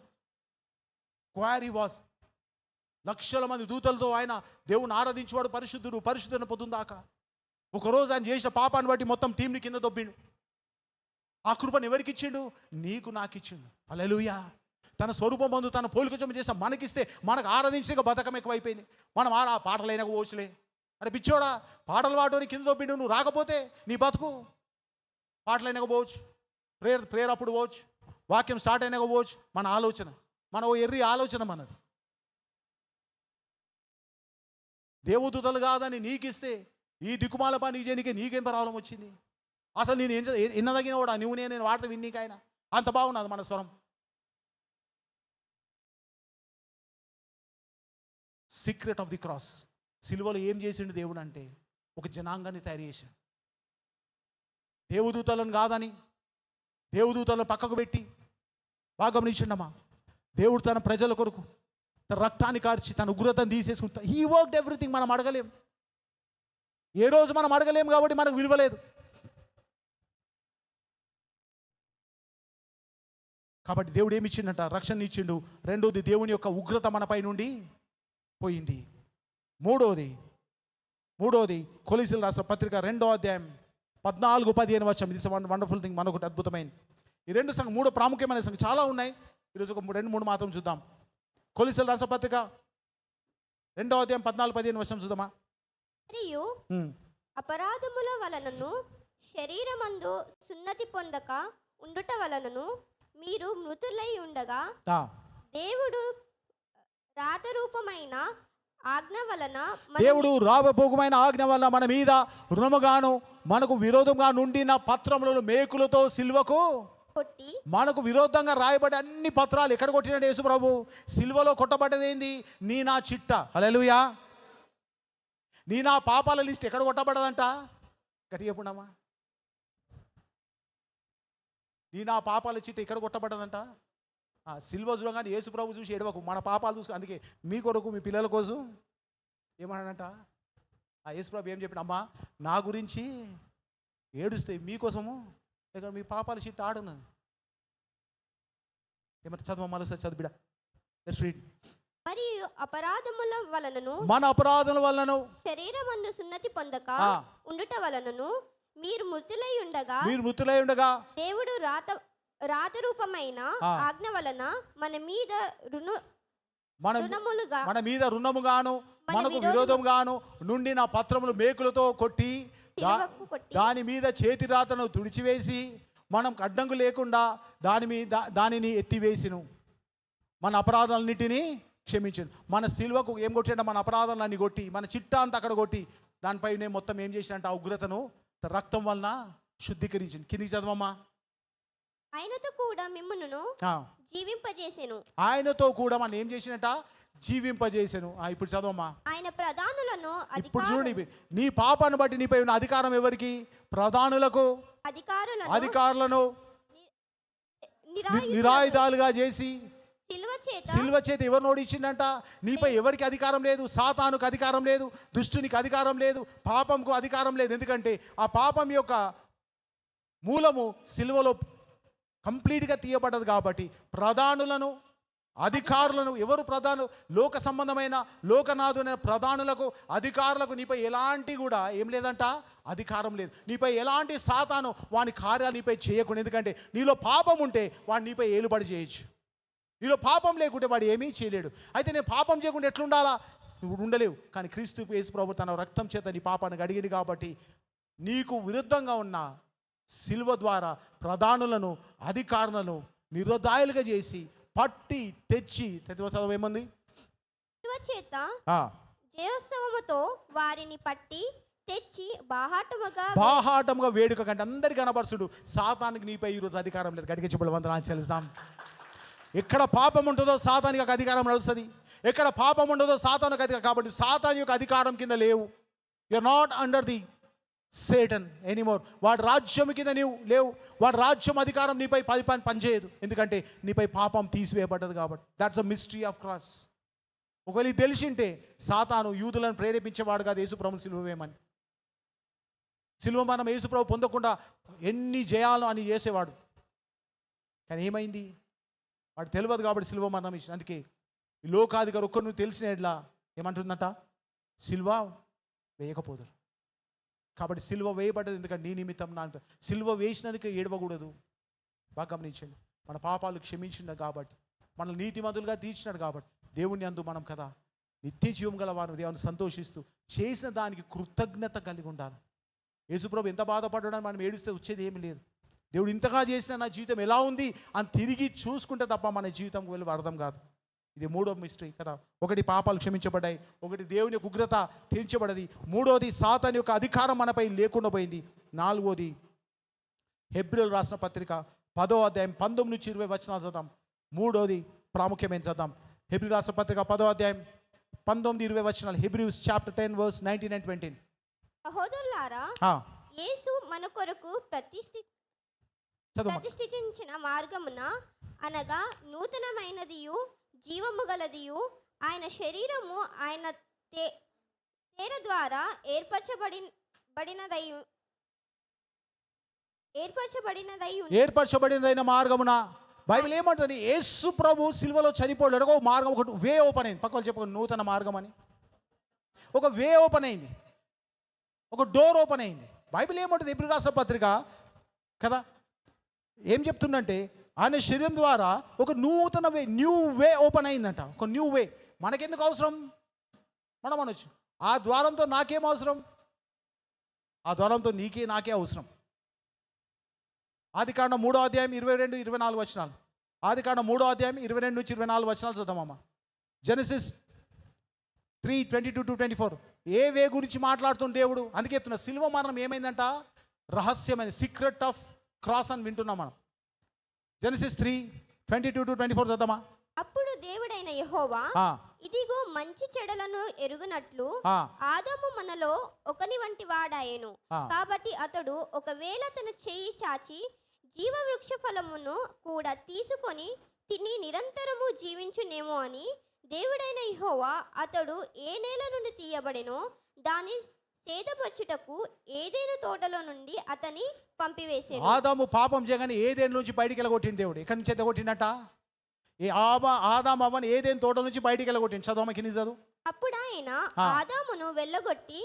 choir was. లక్షల మంది దూతలతో ఆయన దేవుని ఆరాధించేవాడు. పరిశుద్ధుడు పరిశుద్ధుని పొందుదాకా. ఒకరోజు ఆయన చేసిన పాపాన్ని బట్టి మొత్తం టీంని కింద దొబ్బిండు. ఆ కృపను ఎవరికి ఇచ్చిండు? నీకు నాకు ఇచ్చిండు. హల్లెలూయా. తన స్వరూపం బంధు తన పోలికచం చేసి మనకిస్తే మనకు ఆరాధించక బతకం ఎక్కువైపోయింది. మనం ఆ పాటలైనా ఓచులే. అరే పిచ్చోడా, పాటలు పాడని కింద దొబ్బిండు, నువ్వు రాకపోతే నీ బతుకు. పాటలైనా పోవచ్చు, ప్రేయర్ అప్పుడు పోవచ్చు, వాక్యం స్టార్ట్ అయినాక పోవచ్చు. మన ఆలోచన, మన ఓ ఎర్రి ఆలోచన మనది. దేవదూతలు కాదని నీకిస్తే ఈ దిక్కుమాల పని చేయనికే నీకేం ప్రాబ్లం వచ్చింది? అసలు నేను ఎన్నదగిన వాడా? నువ్వు నేను వాడతా విన్నీకైనా అంత బాగున్నది మన స్వరం. Secret of the cross. సిలువలో ఏం చేసిండు దేవుడు అంటే ఒక జనాంగాన్ని తయారు చేశాడు. దేవదూతలను కాదని దేవదూతలను పక్కకు పెట్టి బాగా గమనించిండమ్మా. దేవుడు తన ప్రజల కొరకు తన రక్తాన్ని కార్చి తన ఉగ్రతను తీసేసుకుంటా. He worked everything. మనం అడగలేం, ఏ రోజు మనం అడగలేము కాబట్టి మనకు విలువలేదు. కాబట్టి దేవుడు ఏమి ఇచ్చిండట? రక్షణ ఇచ్చిండు. రెండోది, దేవుని యొక్క ఉగ్రత మనపై నుండి పోయింది. మూడోది కొలస్సీయులకు రాసిన పత్రిక 2వ అధ్యాయం 14-15 వచనం. ఇది వండర్ఫుల్ థింగ్. మనొకటి అద్భుతమైనది. ఈ రెండు సంఘం, మూడు ప్రాముఖ్యమైన సంఘం చాలా ఉన్నాయి. ఈరోజు ఒక 2-3 మాత్రం చూద్దాం. కొలస్సీయులకు రాసిన పత్రిక 2వ అధ్యాయం 14-15 వచనం చూద్దామా. మరియు అపరాధముల వలనను శరీరమందు సున్నతి పొందక ఉండుట వలనను మీరు మృతులై ఉండగా దేవుడు రాతరూపమైన ఆజ్ఞ వలన మన మీద రుణముగాను మనకు విరోధంగా నుండిన పత్రములను మేకులతో సిల్వకు కొట్టి, మనకు విరోధంగా రాయబడి అన్ని పత్రాలు ఎక్కడ కొట్టినాడు యేసు ప్రభు? సిల్వలో కొట్టబడ్డది ఏంది? నీ నా చిట్ట. హల్లెలూయా. నీ నా పాపాల లిస్ట్ ఎక్కడ కొట్టబడ్డదంట? గట్టిగా చెప్పుడమ్మా. నీ నా పాపాల చిట్ట ఎక్కడ కొట్టబడ్డదంట? సిల్వ చూడగానే యేసు ప్రభు చూసి ఏడవకు, మన పాపాలు చూసి. అందుకే మీ కొరకు మీ పిల్లల కోసం ఏమన్నాడంట? ఆ యేసు ప్రభు ఏం చెప్పాడు? అమ్మా నా గురించి ఏడుస్తే మీకోసము ఇక్కడ మీ పాపాల చిట్ట ఆడున్నది. ఏమంటే చదువు మరోసారి చదువుబిడ. Let's read. మరియు అపరాధముల వలనను మన అపరాధముల వలనను శరీరమందు సున్నతి పొందక ఉండుట వలనను మీరు మృతులై ఉండగా దేవుడు రాతరూపమైన ఆజ్ఞ వలన మన మీద రుణముగాను మనకు విరోధంగాను నుండిన పత్రములు మేకులతో కొట్టి సిలువకు కొట్టి దాని మీద చేతి రాతను తుడిచివేసి మనం అడ్డంకు లేకుండా దానిని ఎత్తివేసిను, మన అపరాధాలన్నిటినీ క్షమించను. మన సిలువకు ఏం కొట్టిండ? మన అపరాధాలన్నీ కొట్టి, మన చిట్టా అంతా అక్కడ కొట్టి, దానిపైనే మొత్తం ఏం చేసినంటే ఆ ఉగ్రతను రక్తం వలన శుద్ధీకరించింది. కిందికి చదవమ్మా. ఆయనతో కూడా మిమ్మును జీవింపజేసెను. ఆయనతో కూడా మనం ఏం చేసినట్ట? జీవింపజేసాను. ఇప్పుడు చదవమ్మా. ఆయన ప్రధానులను ఇప్పుడు చూడండి, నీ పాపాన్ని బట్టి నీపై ఉన్న అధికారం ఎవరికి? ప్రధానులకు, అధికారులను నిరాయుధాలుగా చేసి సిల్వ చేత ఎవరు ఓడించిందంట? నీపై ఎవరికి అధికారం లేదు? సాతానుకు అధికారం లేదు, దుష్టునికి అధికారం లేదు, పాపంకు అధికారం లేదు. ఎందుకంటే ఆ పాపం యొక్క మూలము సిల్వలో కంప్లీట్గా తీయబడ్డది. కాబట్టి ప్రధానులను, అధికారులను, ఎవరు ప్రధాను? లోక సంబంధమైన లోకనాథున ప్రధానులకు, అధికారులకు నీపై ఎలాంటి కూడా ఏం లేదంట? అధికారం లేదు. నీపై ఎలాంటి సాతాను వాని కార్యాలు నీపై చేయకుండా. ఎందుకంటే నీలో పాపం ఉంటే వాడు నీపై ఏలుబడి చేయొచ్చు, నీలో పాపం లేకుంటే వాడు ఏమీ చేయలేడు. అయితే నేను పాపం చేయకుండా ఎట్లుండాలా? నువ్వు ఉండలేవు. కానీ క్రీస్తు యేసు ప్రభు తన రక్తం చేత నీ పాపాన్ని కడిగింది. కాబట్టి నీకు విరుద్ధంగా ఉన్న సిలువ ద్వారా ప్రధానులను, అధికారులను నిరుదాయులుగా చేసి పట్టి తెచ్చి ఏమంది? జయోత్సవముతో వారిని పట్టి తెచ్చి బాహాటముగా వేడుక కంటే అందరికి కనబరుచుడు. సాతానికి నీపై ఈరోజు అధికారం లేదు. గడికి చెప్పులు వందనాలు చెల్లిస్తాం. ఎక్కడ పాపం ఉంటుందో సాతానికి ఒక అధికారం నడుస్తుంది. ఎక్కడ పాపం ఉండదో సాతానికి అధికారం. కాబట్టి సాతాన్ యొక్క అధికారం కింద లేవు. You are not under the Satan anymore. వాడి రాజ్యం కింద నీవు లేవు. వాడి రాజ్యం అధికారం నీపై పనిచేయదు. ఎందుకంటే నీపై పాపం తీసివేయబడ్డది. కాబట్టి that's a mystery of cross. ఒకవేళ తెలిసింటే సాతాను యూదులను ప్రేరేపించేవాడు కాదు యేసుప్రభుని సిలువ వేయమని. సిలువ మనం యేసుప్రభు పొందకుండా ఎన్ని జయాలు అని చేసేవాడు. కానీ ఏమైంది? వాడు తెలియదు కాబట్టి సిలువ మరణం ఇచ్చింది. అందుకే ఈ లోకాధికారి ఒక్కరు తెలిసిన ఎట్లా ఏమంటుందంట? సిలువ వేయకపోదురు. కాబట్టి సిలువ వేయబడ్డది ఎందుకంటే నీ నిమిత్తం నా సిలువ వేసినందుకే ఏడవకూడదు. బాగా గమనించండి. మన పాపాలు క్షమించినాడు కాబట్టి, మనల్ని నీతిమంతులుగా తీర్చినాడు కాబట్టి దేవుని అందు మనం కదా నిత్య జీవం గల వారు దేవుని సంతోషిస్తూ చేసిన దానికి కృతజ్ఞత కలిగి ఉండాలి. యేసుప్రభు ఎంత బాధపడ్డాడని మనం ఏడిస్తే వచ్చేది ఏమీ లేదు. దేవుడు ఇంతగా చేసిన నా జీవితం ఎలా ఉంది అని తిరిగి చూసుకుంటే తప్ప మన జీవితంకి వెళ్ళి అర్థం కాదు. ఇది మూడో మిస్టరీ కదా. ఒకటి పాపాలు క్షమించబడ్డాయి, ఒకటి దేవుని యొక్క ఉగ్రత తీర్చబడ్డది, మూడోది సాతాను యొక్క అధికారం మనపై లేకుండా పోయింది, నాలుగోది హెబ్రీయులకు రాసిన పత్రిక 10వ అధ్యాయం 19 నుంచి 20 వచనాలు చదువుతాం. మూడోది ప్రాముఖ్యమైన చదువుతాం. హెబ్రీయులకు రాసిన పత్రిక 10వ అధ్యాయం 19-20 వచనాలు. హెబ్రీస్ చాప్టర్ 10 verse 19 and 20. సహోదరులారా, యేసు మన కొరకు ప్రతిష్ఠించిన మార్గమున అనగా నూతనమైనదియు జీవము గలదియు ఆయన శరీరము ఆయన తేర ద్వారా ఏర్పరచబడినదైన మార్గమున. బైబిల్ ఏమంటుంది? యేసు ప్రభు సిలువలో చనిపోయాడు. ఒక మార్గం, ఒకటి వే ఓపెన్ అయింది. పక్కన చెప్పు, నూతన మార్గం అని ఒక వే ఓపెన్ అయింది, ఒక డోర్ ఓపెన్ అయింది. బైబిల్ ఏమంటుంది? హెబ్రీ రాసిన పత్రిక కదా ఏం చెప్తుందంటే ఆయన శరీరం ద్వారా ఒక నూతన వే, న్యూ వే ఓపెన్ అయిందంట. ఒక న్యూ వే. మనకెందుకు అవసరం? మనం అనొచ్చు, ఆ ద్వారంతో నాకేం అవసరం? ఆ ద్వారంతో నీకే నాకే అవసరం. ఆదికాండం 3వ అధ్యాయం 22-24 వచనాలు. ఆదికాండం 3వ అధ్యాయం 22-24 వచనాలు చదువుతామమ్మ. జెనసిస్ 3:22-24. ఏ వే గురించి మాట్లాడుతున్న దేవుడు? అందుకే చెప్తున్నా, సిలువ మరణం ఏమైందంట? రహస్యమైన సీక్రెట్ ఆఫ్ క్రాస్ అని వింటున్నాం మనం. జెనసిస్ 3:22-24 చదువుతామా. అప్పుడు దేవుడైన యెహోవా, ఇదిగో మంచి చెడులను ఎరుగునట్లు ఆదాము మనలో ఒకని వంటి వాడాయెను. కాబట్టి అతడు ఒకవేళ తన చెయ్యి చాచి జీవవృక్ష ఫలమును కూడా తీసుకొని తిని నిరంతరము జీవించునేమో అని దేవుడైన యెహోవా అతడు ఏ నేల నుండి తీయబడెనో దాని సేదపరచుటకు ఏదైనా తోటలో నుండి అతని పంపివేసాడు. ఆదాము పాపం చేయగానే ఏదేను నుంచి బయటికి వెళ్ళగొట్టింది దేవుడు. ఎక్కడి నుంచి ఎత్తగొట్టిండట? ఆదాము అవ్వని ఏదేను తోట నుంచి బయటికి వెళ్ళగొట్టింది. చదువు కింద చదువు. అప్పుడు ఆయన ఆదామును వెళ్ళగొట్టి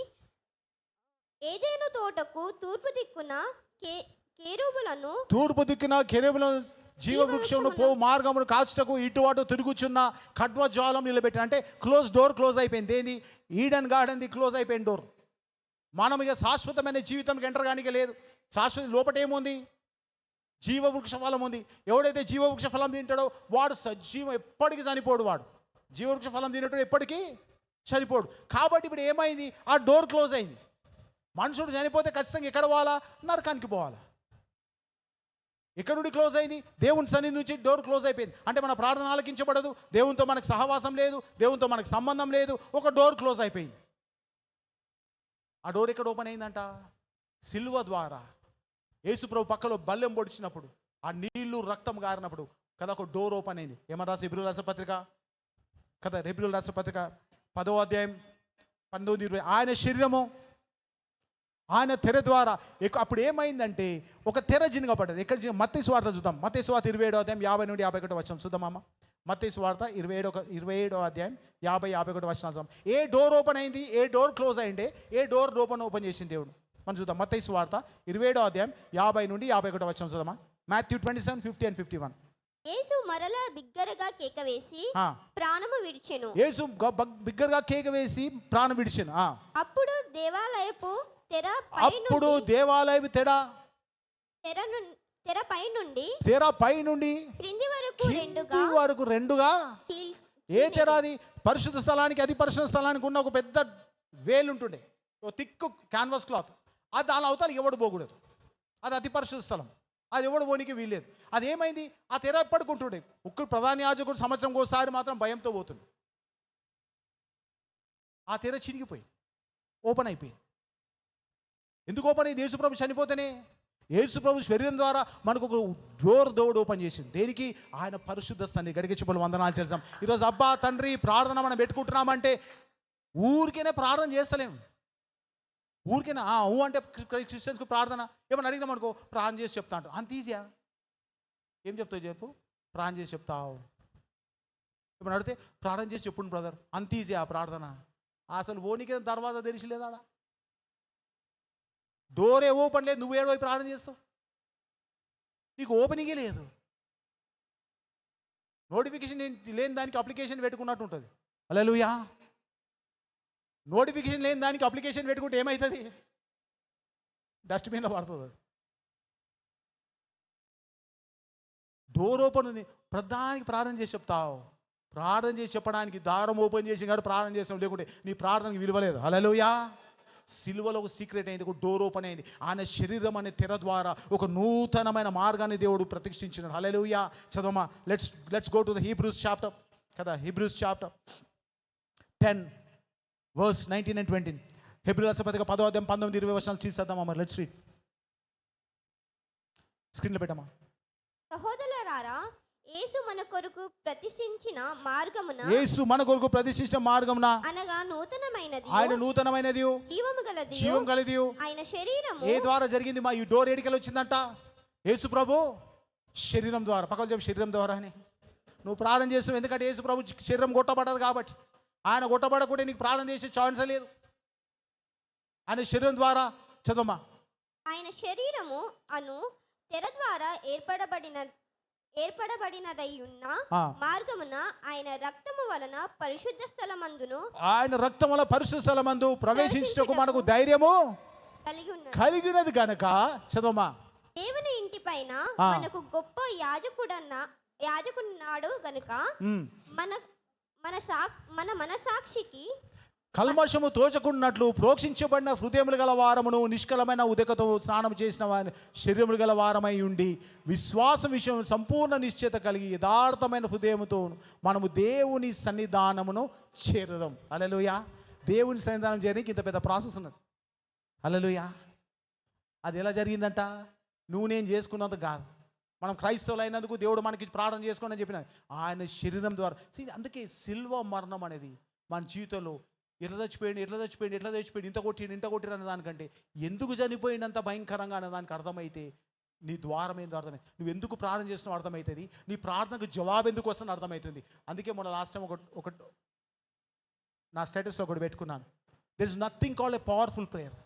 ఏదేను తోటకు తూర్పు దిక్కున కెరూబులను జీవవృక్షమును పోవు మార్గమును కాచుటకు ఇటు అటు తిరుగుచున్న ఖడ్వ జ్వాలం నిలబెట్టి, అంటే డోర్ క్లోజ్ అయిపోయింది. ఏంది? ఈడెన్ గార్డెన్ది క్లోజ్ అయిపోయింది డోర్. మనం ఇక శాశ్వతమైన జీవితంకి ఎంటర్ కానిక లేదు. శాశ్వత లోపట ఏముంది? జీవవృక్ష ఫలం ఉంది. ఎవడైతే జీవవృక్ష ఫలం తింటాడో వాడు సజీవం, ఎప్పటికీ చనిపోడు. వాడు జీవవృక్ష ఫలం తినేటోడు ఎప్పటికీ చనిపోడు. కాబట్టి ఇప్పుడు ఏమైంది? ఆ డోర్ క్లోజ్ అయింది. మనుషుడు చనిపోతే ఖచ్చితంగా ఎక్కడ పోవాలా? నరకానికి పోవాలా. ఎక్కడ నుండి క్లోజ్ అయింది? దేవుని సన్నిధి నుంచి డోర్ క్లోజ్ అయిపోయింది. అంటే మన ప్రార్థన ఆలకించబడదు, దేవునితో మనకు సహవాసం లేదు, దేవునితో మనకు సంబంధం లేదు, ఒక డోర్ క్లోజ్ అయిపోయింది. ఆ డోర్ ఎక్కడ ఓపెన్ అయిందంట? సిలువ ద్వారా. యేసుప్రభు పక్కలో బల్లెం పొడిచినప్పుడు, ఆ నీళ్లు రక్తం గారినప్పుడు కదా ఒక డోర్ ఓపెన్ అయింది. ఏమని రాసి? హెబ్రీయుల రాసిన పత్రిక కదా, హెబ్రీయుల రాసిన పత్రిక 10వ అధ్యాయం 19-20. ఆయన శరీరము, ఆయన తెర ద్వారా అప్పుడు ఏమైందంటే ఒక తెర జినగపడ్డది. ఎక్కడ? మత్తయి సువార్త చూద్దాం. మత్తయి సువార్త 27వ అధ్యాయం 50 నుండి 51 వచనం చూద్దామమ్మ. మత్తయి సువార్త 27వ అధ్యాయం 50-51 వచనాలు చూద్దాం. ఏ డోర్ ఓపెన్ అయింది? ఏ డోర్ క్లోజ్ అయింది? ఏ డోర్ ఓపెన్ చేసింది దేవుడు? మనం చూద్దాం. మత్తయి సువార్త 27వ అధ్యాయం 50 నుండి 51 వచనం చూద్దామా. Matthew 27:50 and 51. యేసు మరలా బిగ్గరగా కేక వేసి ప్రాణము విడిచెను. యేసు బిగ్గరగా కేక వేసి ప్రాణం విడిచెను. అప్పుడు దేవాలయపు తెర పై నుండి క్రింది వరకు రెండుగా. ఏ తెర అది? పరిశుద్ధ స్థలానికి, అది పరిశుద్ధ స్థలానికి ఉన్న ఒక పెద్ద వేలు ఉంటుండే, ఒక థిక్ క్యాన్వాస్ క్లాత్. అది దాని అవతల ఎవడు పోకూడదు. అది అతి పరిశుద్ధ స్థలం, అది ఎవడు పోనీకి వీల్లేదు. అది ఏమైంది? ఆ తెర ఎప్పటికుంటుండే. ఒక్క ప్రధాన యాజకుడు సంవత్సరం ఒకసారి మాత్రం భయంతో పోతుంది. ఆ తెర చిరిగిపోయి ఓపెన్ అయిపోయింది. ఎందుకు ఓపెన్ అయింది? యేసుప్రభు చనిపోతేనే. యేసుప్రభు శరీరం ద్వారా మనకు ఒక డోర్ ఓపెన్ చేసింది. దేనికి? ఆయన పరిశుద్ధ స్థాన్ని గడిగించబడి వందనాలు చేద్దాం. ఈరోజు అబ్బా తండ్రి ప్రార్థన మనం పెట్టుకుంటున్నామంటే ఊరికేనే ప్రార్థన చేస్తలేము. ఊరికేనా అంటే క్రిస్టియన్స్కి ప్రార్థన ఏమన్నా అడిగినామనుకో, ప్రార్థన చేసి చెప్తా అంటారు. అంత ఈజీయా? ఏం చెప్తావు చెప్పు? ప్రార్థన చేసి చెప్తావు. ఏమన్నా అడిగితే ప్రార్థన చేసి చెప్పుండు బ్రదర్, అంత ఈజీయా ప్రార్థన? అసలు ఓనికే దర్వాజా తెరిచిలేదా? డోరే ఓపెన్ లేదు, నువ్వు ఏడో ప్రార్థన చేస్తావు? నీకు ఓపెనింగే లేదు. నోటిఫికేషన్ లేని దానికి అప్లికేషన్ పెట్టుకున్నట్టు ఉంటుంది. హల్లెలూయా. నోటిఫికేషన్ లేని దానికి అప్లికేషన్ పెట్టుకుంటే ఏమవుతుంది? డస్ట్బిన్లో పడుతుంది. డోర్ ఓపెన్ ఉంది, ప్రధానికి ప్రార్థన చేసి చెప్తావు. ప్రార్థన చేసి చెప్పడానికి దారం ఓపెన్ చేసి కాదు ప్రార్థన చేస్తాం, లేకుంటే నీ ప్రార్థనకి విలువలేదు. హల్లెలూయా. సిలువలో ఒక సీక్రెట్ అయింది, ఒక డోర్ ఓపెన్ అయింది. ఆయన శరీరం అనే తెర ద్వారా ఒక నూతనమైన మార్గాన్ని దేవుడు ప్రతిష్ఠించినాడు. హల్లెలూయా. చదవమా. Let's go to the Hebrews chapter కదా, హీబ్రూస్ చాప్టర్ 10 verse 19 and 20. హెబ్రీయుల రాసిన పత్రిక 10వ అధ్యాయం 19-20 వచనాలు తీసేద్దామా మరి. Let's read. స్క్రీన్లో పెట్టమా. సహోదరులారా, యేసు మన కొరకు ప్రతిష్ఠించిన మార్గమున అనగా నూతనమైనది, ఆయన నూతనమైనది, జీవం గలది ఆయన శరీరము ఏ ద్వారా జరిగింది? మా ఈ డోర్ ఏడికలు వచ్చిందంట? యేసు ప్రభు శరీరం ద్వారా. పక్కన చెప్పు, శరీరం ద్వారా అని నువ్వు ప్రార్థన చేస్తావు. ఎందుకంటే యేసు ప్రభు శరీరం కొట్టబడదు కాబట్టి. ఆయన కొట్టబడకుంటే నీకు ప్రార్థన చేసే ఛాన్స్ లేదు. ఆయన శరీరం ద్వారా. చదవమ్మా. ఆయన శరీరము అను తెర ద్వారా ఏర్పడబడినదై ఉన్న మార్గమున ఆయన రక్తము వలన పరిశుద్ధ స్థలమందును, ఆయన రక్తం వలన పరిశుద్ధ స్థలమందు ప్రవేశించుటకు మనకు ధైర్యము కలిగినది గనక. చదవమ్మా. దేవుని ఇంటి పైన మనకు గొప్ప యాజకుడున్నాడు గనుక మన మనసాక్షికి కల్మషము తోచకున్నట్లు ప్రోక్షించబడిన హృదయములు గల వారమును, నిష్కలమైన ఉదకతో స్నానం చేసిన శరీరములు గల వారమై ఉండి విశ్వాసం విషయం సంపూర్ణ నిశ్చయత కలిగి యథార్థమైన హృదయముతో మనము దేవుని సన్నిధానమును చేరదాం. హల్లెలూయా. దేవుని సన్నిధానం చేయడానికి ఇంత పెద్ద ప్రాసెస్ ఉన్నది. హల్లెలూయా. అది ఎలా జరిగిందంట? నువ్వు నేను చేసుకున్నంత కాదు. మనం క్రైస్తవులు అయినందుకు దేవుడు మనకి ప్రార్థన చేసుకోండి అని చెప్పిన ఆయన శరీరం ద్వారా. అందుకే సిల్వ మరణం అనేది మన జీవితంలో ఎట్లా చచ్చిపోయింది ఇంత కొట్టిరు అనే దానికంటే ఎందుకు చనిపోయినంత భయంకరంగా అనే దానికి అర్థమైతే నీ ద్వారం ఏందో అర్థమైంది. నువ్వు ఎందుకు ప్రార్థన చేస్తున్నావు అర్థమవుతుంది. నీ ప్రార్థనకు జవాబు ఎందుకు వస్తుందో అర్థమవుతుంది. అందుకే మొన్న లాస్ట్ టైం ఒక నా స్టేటస్లో ఒకటి పెట్టుకున్నాను. There is nothing called a powerful prayer.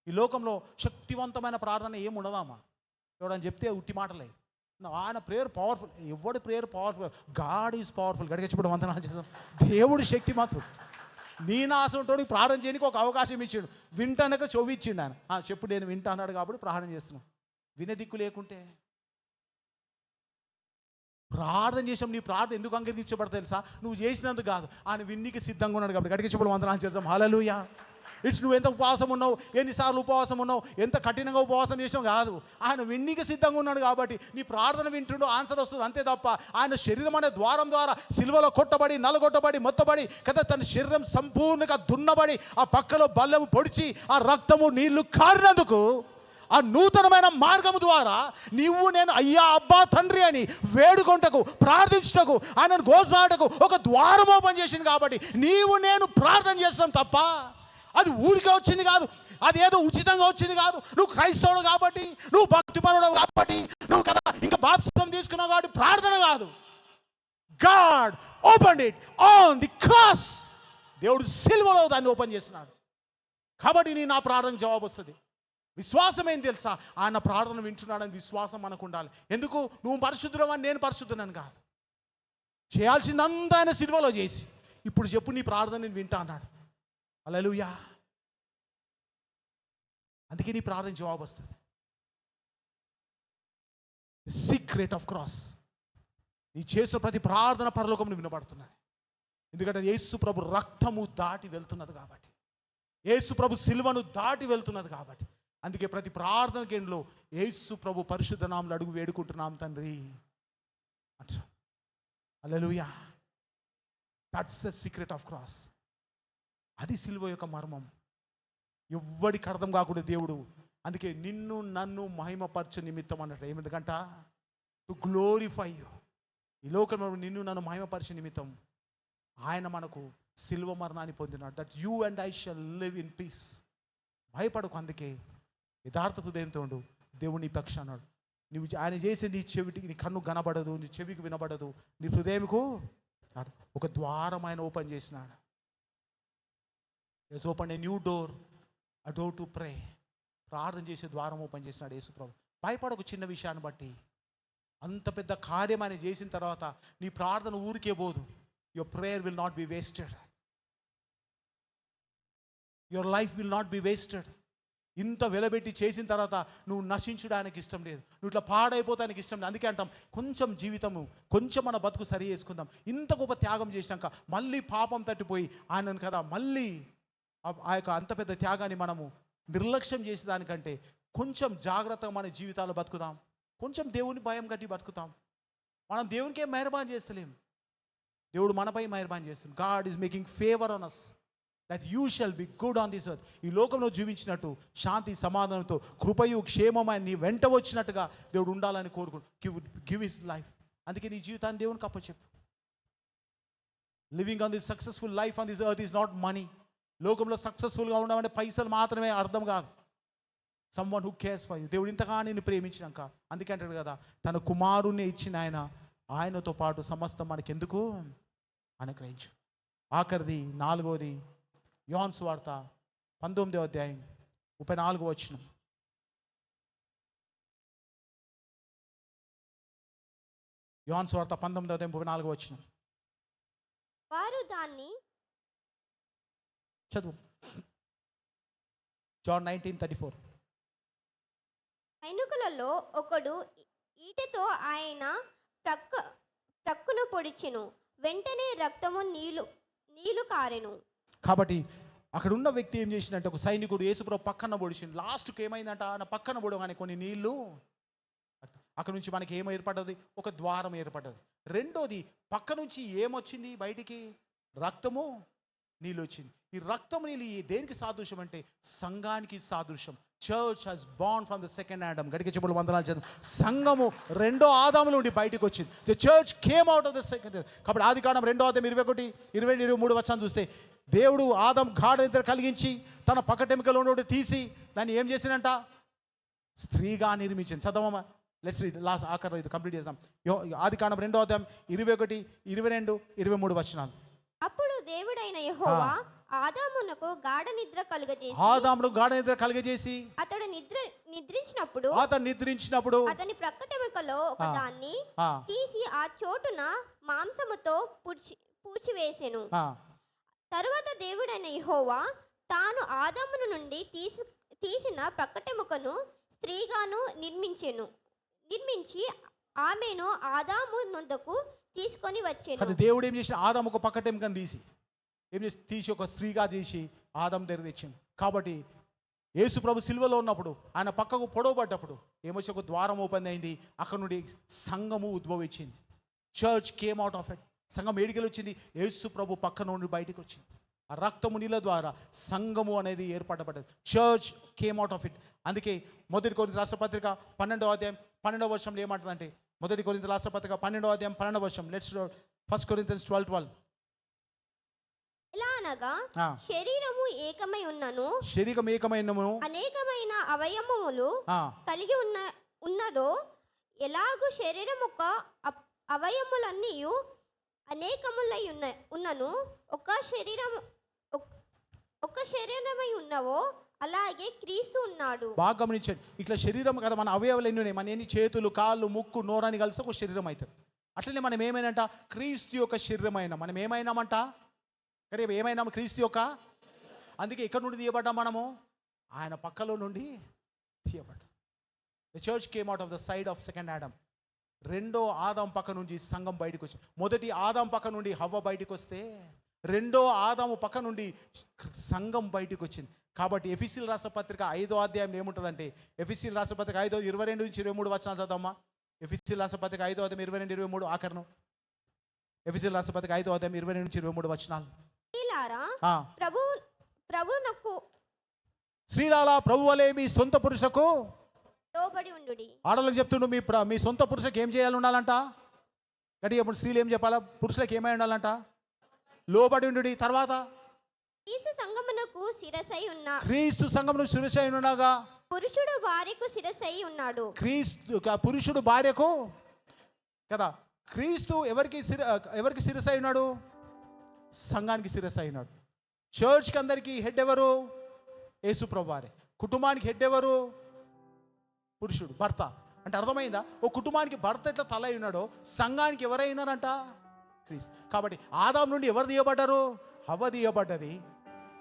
ఈ లోకంలో శక్తివంతమైన ప్రార్థన ఏమి ఉండదమ్మా. ఎవడని చెప్తే ఉట్టి మాటలే. ఆయన ప్రేయర్ పవర్ఫుల్. ఎవడి prayer powerful? God is powerful. గడిగచ్చిపోవడం వందనాలు చేస్తాం. దేవుడు శక్తిమంతుడు. నీ నాశంతో ప్రార్థన చేయడానికి ఒక అవకాశం ఇచ్చాడు. వింటానక చెవి ఇచ్చిండు ఆయన. చెప్పు నేను వింటా అన్నాడు కాబట్టి ప్రార్థన చేస్తున్నాం. వినే దిక్కు లేకుంటే ప్రార్థన చేసాం. నీ ప్రార్థన ఎందుకు అంగీకరించబడతా తెలుసా? నువ్వు చేసినందుకు కాదు, ఆయన విన్నికి సిద్ధంగా ఉన్నాడు కాబట్టి. గడికి చెప్పడం వందనాలు చేద్దాం. హల్లెలూయా. నువ్వు ఎంత ఉపవాసం ఉన్నావు, ఎన్నిసార్లు ఉపవాసం ఉన్నావు, ఎంత కఠినంగా ఉపవాసం చేసావు కాదు, ఆయన విన్నికి సిద్ధంగా ఉన్నాడు కాబట్టి నీ ప్రార్థన వింటుండో ఆన్సర్ వస్తుంది అంతే తప్ప ఆయన శరీరం అనే ద్వారం ద్వారా సిలువలో కొట్టబడి, నలగొట్టబడి, మొత్తబడి కదా తన శరీరం సంపూర్ణంగా దున్నబడి ఆ పక్కలో బల్లెము పొడిచి ఆ రక్తము నీళ్లు కారినందుకు ఆ నూతనమైన మార్గము ద్వారా నీవు నేను అయ్యా అబ్బా తండ్రి అని వేడుకొంటకు, ప్రార్థించటకు, ఆయనను గోసాటకు ఒక ద్వారం ఓపెన్ చేసింది కాబట్టి నీవు నేను ప్రార్థన చేస్తాం తప్ప అది ఊరికే వచ్చింది కాదు, అది ఏదో ఉచితంగా వచ్చింది కాదు. నువ్వు క్రైస్తవుడు కాబట్టి, నువ్వు భక్తిపరుడు కాబట్టి, నువ్వు కదా ఇంకా బాప్తిసం తీసుకున్నావు కాబట్టి ప్రార్థన కాదు. God open it on the cross. దేవుడు సిలువలో దాన్ని ఓపెన్ చేస్తున్నాడు కాబట్టి నా ప్రార్థన జవాబు వస్తుంది. విశ్వాసం ఏం తెలుసా? ఆయన ప్రార్థన వింటున్నాడని విశ్వాసం మనకు ఉండాలి. ఎందుకు? నువ్వు పరిశుద్ధుడు అని నేను పరిశుద్ధుడని కాదు, చేయాల్సిందంతా ఆయన సిలువలో చేసి ఇప్పుడు చెప్పు నీ ప్రార్థన నేను వింటా అన్నాడు. హల్లెలూయా. అందుకే నీ ప్రార్థన జవాబు వస్తుంది. Secret of cross. నీ చేసిన ప్రతి ప్రార్థన పరలోకమును వినబడుతున్నది. ఎందుకంటే యేసు ప్రభు రక్తము దాటి వెళ్తున్నది కాబట్టి, యేసు ప్రభు సిలువను దాటి వెళ్తున్నది కాబట్టి. అందుకే ప్రతి ప్రార్థన కేంద్రంలో యేసు ప్రభు పరిశుద్ధ నామములో అడుగు వేడుకుంటున్నాం తండ్రి అంటాం. Hallelujah. That's the secret of cross. అది సిలువ యొక్క మర్మం. ఎవ్వడికి అర్థం కాకుండా దేవుడు అందుకే నిన్ను నన్ను మహిమపరచ నిమిత్తం అన్నట్టు. ఎందుకంట టు గ్లోరిఫై యు. ఈ లోకంలో నిన్ను నన్ను మహిమపరచ నిమిత్తం ఆయన మనకు సిలువ మరణాన్ని పొందినాడు. That you and I shall live in peace. భయపడకు. అందుకే యథార్థ హృదయంతో ఉండు. దేవుని పక్ష అన్నాడు. నువ్వు ఆయన చేసే నీ చెవిటికి, నీ కన్ను కనబడదు, నీ చెవికి వినబడదు, నీ హృదయంకు ఒక ద్వారం ఆయన ఓపెన్ చేసినాడు. He opened a new door, a door to pray. ప్రార్థన చేసే ద్వారం ఓపెన్ చేసినాడు యేసు ప్రభు. భయపడకు చిన్న విషయాన్ని బట్టి. అంత పెద్ద కార్యం ఆయన చేసిన తర్వాత నీ ప్రార్థన ఊరికే పోదు. Your prayer will not be wasted. Your life will not be wasted. ఇంత వెలబెట్టి చేసిన తర్వాత నువ్వు నశించడానికి ఇష్టం లేదు, నువ్వు ఇట్లా పాడైపోతానికి ఇష్టం లేదు. అందుకే అంటాం కొంచెం జీవితము, కొంచెం మన బతుకు సరి చేసుకుందాం. ఇంత గొప్ప త్యాగం చేసినాక మళ్ళీ పాపం తట్టిపోయి ఆయనను కదా మళ్ళీ ఆ యొక్క అంత పెద్ద త్యాగాన్ని మనము నిర్లక్ష్యం చేసేదానికంటే కొంచెం జాగ్రత్తగా మన జీవితాలు బతుకుదాం. కొంచెం దేవుని భయం కట్టి బతుకుతాం. మనం దేవునికే మెహర్బాన్ చేస్తలేం, దేవుడు మనపై మెహర్బాన్ చేస్తాం. God is making favour on us that you shall be good on this earth. ఈ లోకంలో జీవించినట్టు శాంతి సమాధానంతో కృపయు క్షేమమైన నీ వెంట వచ్చినట్టుగా దేవుడు ఉండాలని గివ్ హిస్ లైఫ్. అందుకే నీ జీవితాన్ని దేవునికి అప్పచెప్పు. Living on this successful life on this earth is not money. లోకంలో సక్సెస్ఫుల్గా ఉండమంటే పైసలు మాత్రమే అర్థం కాదు. Someone who cares for you. దేవుడు ఇంతగా నిన్ను ప్రేమించినాక అందుకే అంటాడు కదా తన కుమారుణ్ణి ఇచ్చిన ఆయనతో పాటు సమస్తం మనకెందుకు అనుగ్రహించు. ఆఖరిది 4వది యోహాను సువార్త 19వ అధ్యాయం 34వ వచనం. యోహాను సువార్త 19వ అధ్యాయం 34వ వచనం. వారు దాన్ని చదువు. జాన్ 19:34. సైనికులలో ఒకడు ఈటెతో ఆయన ప్రక్కును పొడిచెను, వెంటనే రక్తము నీళ్లు కారెను. కాబట్టి అక్కడ ఉన్న వ్యక్తి ఏం చేసిందంటే ఒక సైనికుడు యేసుప్రభు పక్కన పొడిచిండు. లాస్ట్కి ఏమైందంట, ఆయన పక్కన పొడగానే కొన్ని నీళ్లు అక్కడ నుంచి మనకి ఏం ఏర్పడ్డది? ఒక ద్వారం ఏర్పడ్డది. రెండోది పక్క నుంచి ఏమొచ్చింది బయటికి? రక్తము నీళ్ళు వచ్చింది. ఈ రక్తం నీళ్ళు దేనికి సాదృశ్యం అంటే సంఘానికి సాదృశ్యం. Church has born from the second Adam. గడికి చెప్పులు వందనాలు చదువు. సంఘము రెండో ఆదాము నుండి బయటకు వచ్చింది. The church came out of the second. కాబట్టి ఆదికాండం 2వ అధ్యాయం 21, 22, 23 వచనం చూస్తే దేవుడు ఆదం గాఢ నిద్ర కలిగించి తన పక్కటెముకలో నుండి తీసి దాన్ని ఏం చేసినంట? స్త్రీగా నిర్మించింది. చదవమ్మా, లెట్స్ రీడ్ లాస్ట్ ఆఖరి ఇది కంప్లీట్ చేద్దాం. ఆదికాండం 2వ అధ్యాయం 21, 22, 23 వచనాలు. అప్పుడు దేవుడైన యెహోవా ఆదామునకు గాఢ నిద్ర కలుగజేసి అతడు నిద్రించిన నిద్రించినప్పుడు అతని ప్రక్కటెముకలో ఒక దాన్ని తీసి ఆ చోటున మాంసముతో పూడ్చివేసెను. తరువాత దేవుడైన యెహోవా తాను ఆదామును నుండి తీసిన ప్రక్కటెముకను స్త్రీగాను నిర్మించి ఆమెను ఆదాము నొద్దకు తీసుకొని వచ్చెను. దేవుడు ఏం చేసి ఆదాము ఒక పక్కటెముకను తీసి ఒక స్త్రీగా చేసి ఆదాము దగ్గర తెచ్చింది. కాబట్టి యేసు ప్రభు సిలువలో ఉన్నప్పుడు ఆయన పక్కకు పొడవబడ్డప్పుడు ఏమొచ్చి ఒక ద్వారం ఓపెన్ అయింది. అక్కడ నుండి సంఘము ఉద్భవించింది. Church came out of it. సంఘం ఏడికెళ్ళి వచ్చింది? యేసు ప్రభు పక్క నుండి బయటికి వచ్చింది. ఆ రక్తము నీళ్ళ ద్వారా సంఘము అనేది ఏర్పడబడ్డది. Church came out of it. అందుకే మొదటి కొరింథీ రాసిన పత్రిక 12వ అధ్యాయం 12వ వచనంలో ఏమంటుందంటే, మొదటి కొరింథీ రాసిన పత్రిక 12వ అధ్యాయం 12వ వచనం. Let's 1 Corinthians 12:12. ఎలా అనగా శరీరము ఏకమై ఉన్నను అనేకమైన అవయవములు కలిగి ఉన్నదో ఎలాగూ శరీరం యొక్క అవయవములన్నీ అనేకములై ఉన్నను ఒక శరీరమై ఉన్నవో అలాగే క్రీస్తు ఉన్నాడు. బాగా గమనించండి. ఇట్లా శరీరం కదా, మన అవయవాలు ఎన్ని ఉన్నాయి? మన ఎన్ని చేతులు, కాళ్ళు, ముక్కు, నోరని కలిసి ఒక శరీరం అవుతుంది. అట్లనే మనం ఏమైనా క్రీస్తు యొక్క శరీరం అయినా మనం ఏమైనామంట? కానీ ఏమైనా క్రీస్తు యొక్క. అందుకే ఎక్కడి నుండి తీయబడ్డాం మనము? ఆయన పక్కలో నుండి తీయబడ్డాం. The church came out of the side of second Adam. రెండో ఆదాం పక్క నుంచి సంఘం బయటకు వచ్చింది. మొదటి ఆదాం పక్క నుండి హవ్వ బయటకు వస్తే రెండో ఆదాము పక్క నుండి సంఘం బయటకు వచ్చింది. కాబట్టి ఎఫెసీయుల రాసిన పత్రిక 5వ అధ్యాయం ఏముంటుందంటే, ఎఫెసీయుల రాసిన పత్రిక 5:22-23 వచనాలు చదవమ్మా. ఎఫెసీయుల రాసిన పత్రిక 5వ అధ్యాయం 22-23 ఆఖరణం. ఎఫెసీయుల రాసిన పత్రిక 5వ అధ్యాయం 22-23 వచనాలు. స్త్రీలారా ప్రభు వలె మీ సొంత పురుషులకు లోబడి ఉండుడి. ఆడలకు చెప్తుండు, మీ సొంత పురుషులకు ఏం చేయాలి ఉండాలంట? గట్టి ఇప్పుడు స్త్రీలు ఏం చెప్పాలా? పురుషులకు ఏమై ఉండాలంట? లోబడి ఉండుడి. తర్వాత క్రీస్తు సంఘమునకు శిరస్సై ఉండగా పురుషుడు భార్యకు శిరస్సై ఉన్నాడు. పురుషుడు భార్యకు కదా. క్రీస్తు ఎవరికి శిరస్సై ఉన్నాడు? సంఘానికి శిరస్సై ఉన్నాడు. చర్చ్కి అందరికీ హెడ్ ఎవరు? యేసు ప్రభువు వారే. కుటుంబానికి హెడ్ ఎవరు? పురుషుడు, భర్త. అంటే అర్థమైందా? ఓ కుటుంబానికి భర్త ఎట్లా తల అయి ఉన్నాడో సంఘానికి ఎవరైనారంట? క్రీస్తు. కాబట్టి ఆదాం నుండి ఎవరు తీయబడ్డారు? హవ్వ తీయబడ్డది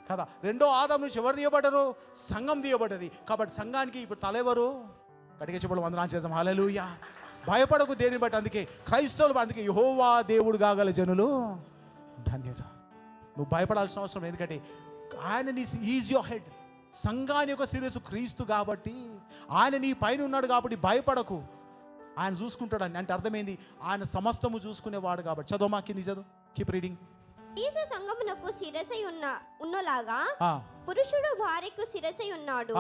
కదా. రెండో ఆదాం నుంచి ఎవరు తీయబడ్డారు? సంఘం తీయబడ్డది. కాబట్టి సంఘానికి ఇప్పుడు తల ఎవరు? గట్టిగా చెప్పడం వందనాలు చేద్దాం. హల్లెలూయా. భయపడకు దేని బట్టి. అందుకే క్రైస్తవులు, అందుకే యెహోవా దేవుడు కాగల జనులు ధన్యులు. నువ్వు భయపడాల్సిన అవసరం. ఎందుకంటే ఆయన ఈజ్ యువర్ హెడ్. సంఘాన్ని యొక్క శిరస్సు క్రీస్తు కాబట్టి ఆయన నీ పైన ఉన్నాడు. కాబట్టి భయపడకు, ఆయన చూసుకుంటాడని. అంటే అర్థమైంది, ఆయన సమస్తము చూసుకునేవాడు కాబట్టి. చదవమా, కింది చదువు. Keep reading. క్రీస్తు సంఘమునకు శిరస్సై ఉన్నలాగా పురుషుడు భార్యకు శిరస్సై ఉన్నాడు.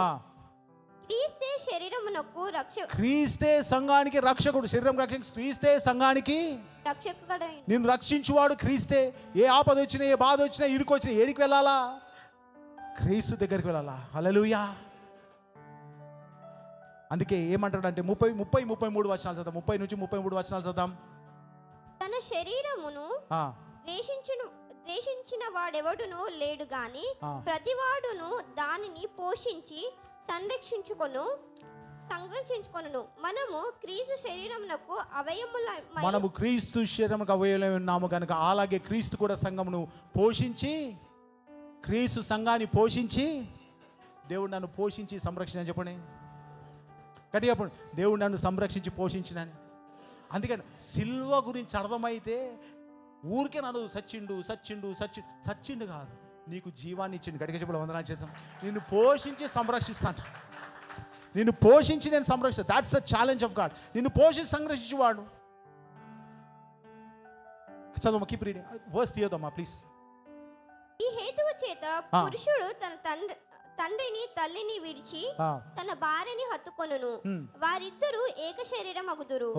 క్రీస్తే శరీరమునకు క్రీస్తే సంఘానికి రక్షకుడు. శరీరం క్రీస్తే సంఘానికి రక్షకుడు. నిన్ను రక్షించువాడు క్రీస్తే. ఏ ఆపద వచ్చినా, ఏ బాధ వచ్చినా, ఇరుకు వచ్చినా ఏడికి వెళ్ళాలా? క్రీస్తు దగ్గరికి వెళ్ళాలా. హల్లెలూయా. అందుకే ఏమంటాడంటే 30-33 వచనాలు చదువు. 30 నుంచి 33 వచనాలు చదుదాం. తన శరీరమును ద్వేషించిన వాడెవడును లేడు గాని ప్రతివాడును దానిని పోషించి సంరక్షించుకొను. మనము క్రీస్తు శరీరమునకు అవయవములై ఉన్నాము కనుక అలాగే క్రీస్తు కూడా సంఘమును పోషించి, క్రీస్తు సంఘాన్ని పోషించి, దేవుడు నన్ను పోషించి సంరక్షణ చెప్పండి గట్టిగా. దేవుడు నన్ను సంరక్షించి పోషించినని. అందుకని సిల్వ గురించి అర్థమైతే ఊరికే నన్ను సచ్చిండు కాదు, నీకు జీవాన్ని ఇచ్చిండు. గట్టిగా చెప్పడం వందనాలు చేద్దాం. నిన్ను పోషించి సంరక్షిస్తాను. నిన్ను పోషించి నేను సంరక్షిస్తాను. That's the challenge of God. నిన్ను పోషించి సంరక్షించేవాడు. చదవమ్మా, కీప్ రీడింగ్. వర్స్ తీయదమ్మా ప్లీజ్. ఈ హేతువు చేత పురుషుడు తన తండ్రిని తల్లిని విడిచి తన భార్యని హత్తుకొనును, వారిద్దరూ ఏక శరీరం అగుదురు.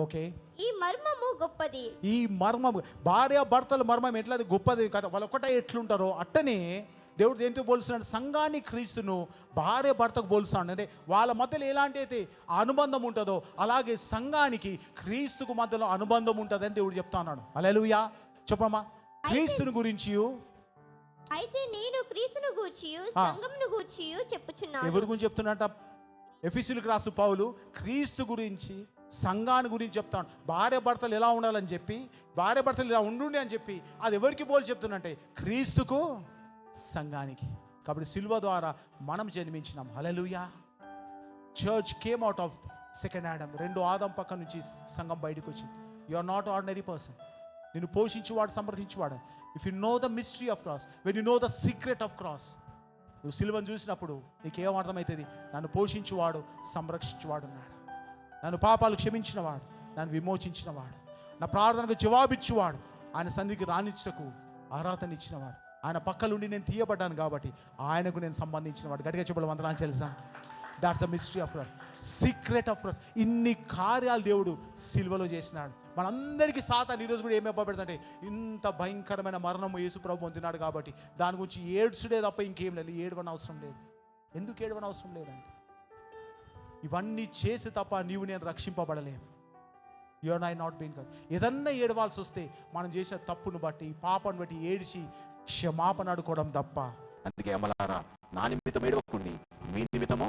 ఈ మర్మము గొప్పది. ఈ మర్మము, భార్య భర్తల మర్మం ఎట్లది గొప్పది కదా. వాళ్ళు ఒకటే ఎట్లుంటారో అట్టనే దేవుడు దేనితో పోలుస్తున్నాడు? సంఘాన్ని క్రీస్తును భార్య భర్తకు పోలుస్తున్నాడు. అంటే వాళ్ళ మధ్యలో ఎలాంటి అయితే అనుబంధం ఉంటుందో అలాగే సంఘానికి క్రీస్తుకు మధ్యలో అనుబంధం ఉంటుందని దేవుడు చెప్తా ఉన్నాడు. హల్లెలూయా. చెప్పమ్మా. క్రీస్తుని గురించి అయితే నేను క్రీస్తును గూర్చి సంఘమును గూర్చి చెప్పుచున్నాను. ఎవరి గురించి చెప్తున్నట? ఎఫెసీయులకు రాస్తూ పౌలు క్రీస్తు గురించి, సంఘాన్ని గురించి చెప్తాను. భార్య భర్తలు ఎలా ఉండాలని చెప్పి, భార్య భర్తలు ఇలా ఉండుండి అని చెప్పి, అది ఎవరికి పోలి చెప్తున్నంటే క్రీస్తుకు, సంఘానికి. కాబట్టి సిలువ ద్వారా మనం జన్మించినాం. Hallelujah. Church came out of second Adam. రెండో ఆదం పక్క నుంచి సంఘం బయటకు వచ్చింది. You are not ordinary person. నిన్ను పోషించేవాడు, సంరక్షించేవాడు. If you know the mystery of cross, when you know the secret of cross, నువ్వు సిలువను చూసినప్పుడు నీకేం అర్థమవుతుంది? నన్ను పోషించేవాడు, సంరక్షించేవాడు ఉన్నాడు. నన్ను పాపాలు క్షమించినవాడు, నన్ను విమోచించినవాడు, నా ప్రార్థనకు జవాబిచ్చేవాడు, ఆయన సన్నిధికి రానిచ్చకు అర్హతను ఇచ్చినవాడు, ఆయన పక్కలుండి నేను తీయబడ్డాను కాబట్టి ఆయనకు నేను సంబంధించినవాడు. గట్టిగా చెప్పడం వందనాలు తెలుసా? That's the mystery of cross, secret of cross. ఇన్ని కార్యాలు దేవుడు సిలువలో చేసినాడు. మనందరికీ సాతాను ఈరోజు కూడా ఏమి ఇవ్వబెడతాంటే, ఇంత భయంకరమైన మరణము యేసు ప్రభు పొందినాడు కాబట్టి దాని గురించి ఏడ్చుడే తప్ప ఇంకేం లేదు. ఏడవని అవసరం లేదు. ఎందుకు ఏడవని అవసరం లేదంటే, ఇవన్నీ చేసి తప్ప నీవు నేను రక్షింపబడలేము. You and I not been God. ఏదన్నా ఏడవాల్సి వస్తే మనం చేసిన తప్పును బట్టి, పాపను బట్టి ఏడిచి క్షమాపణ అడుకోవడం తప్ప. అందుకే అమలారా, నా నిమిత్తం ఏడవకండి, మీ నిమిత్తము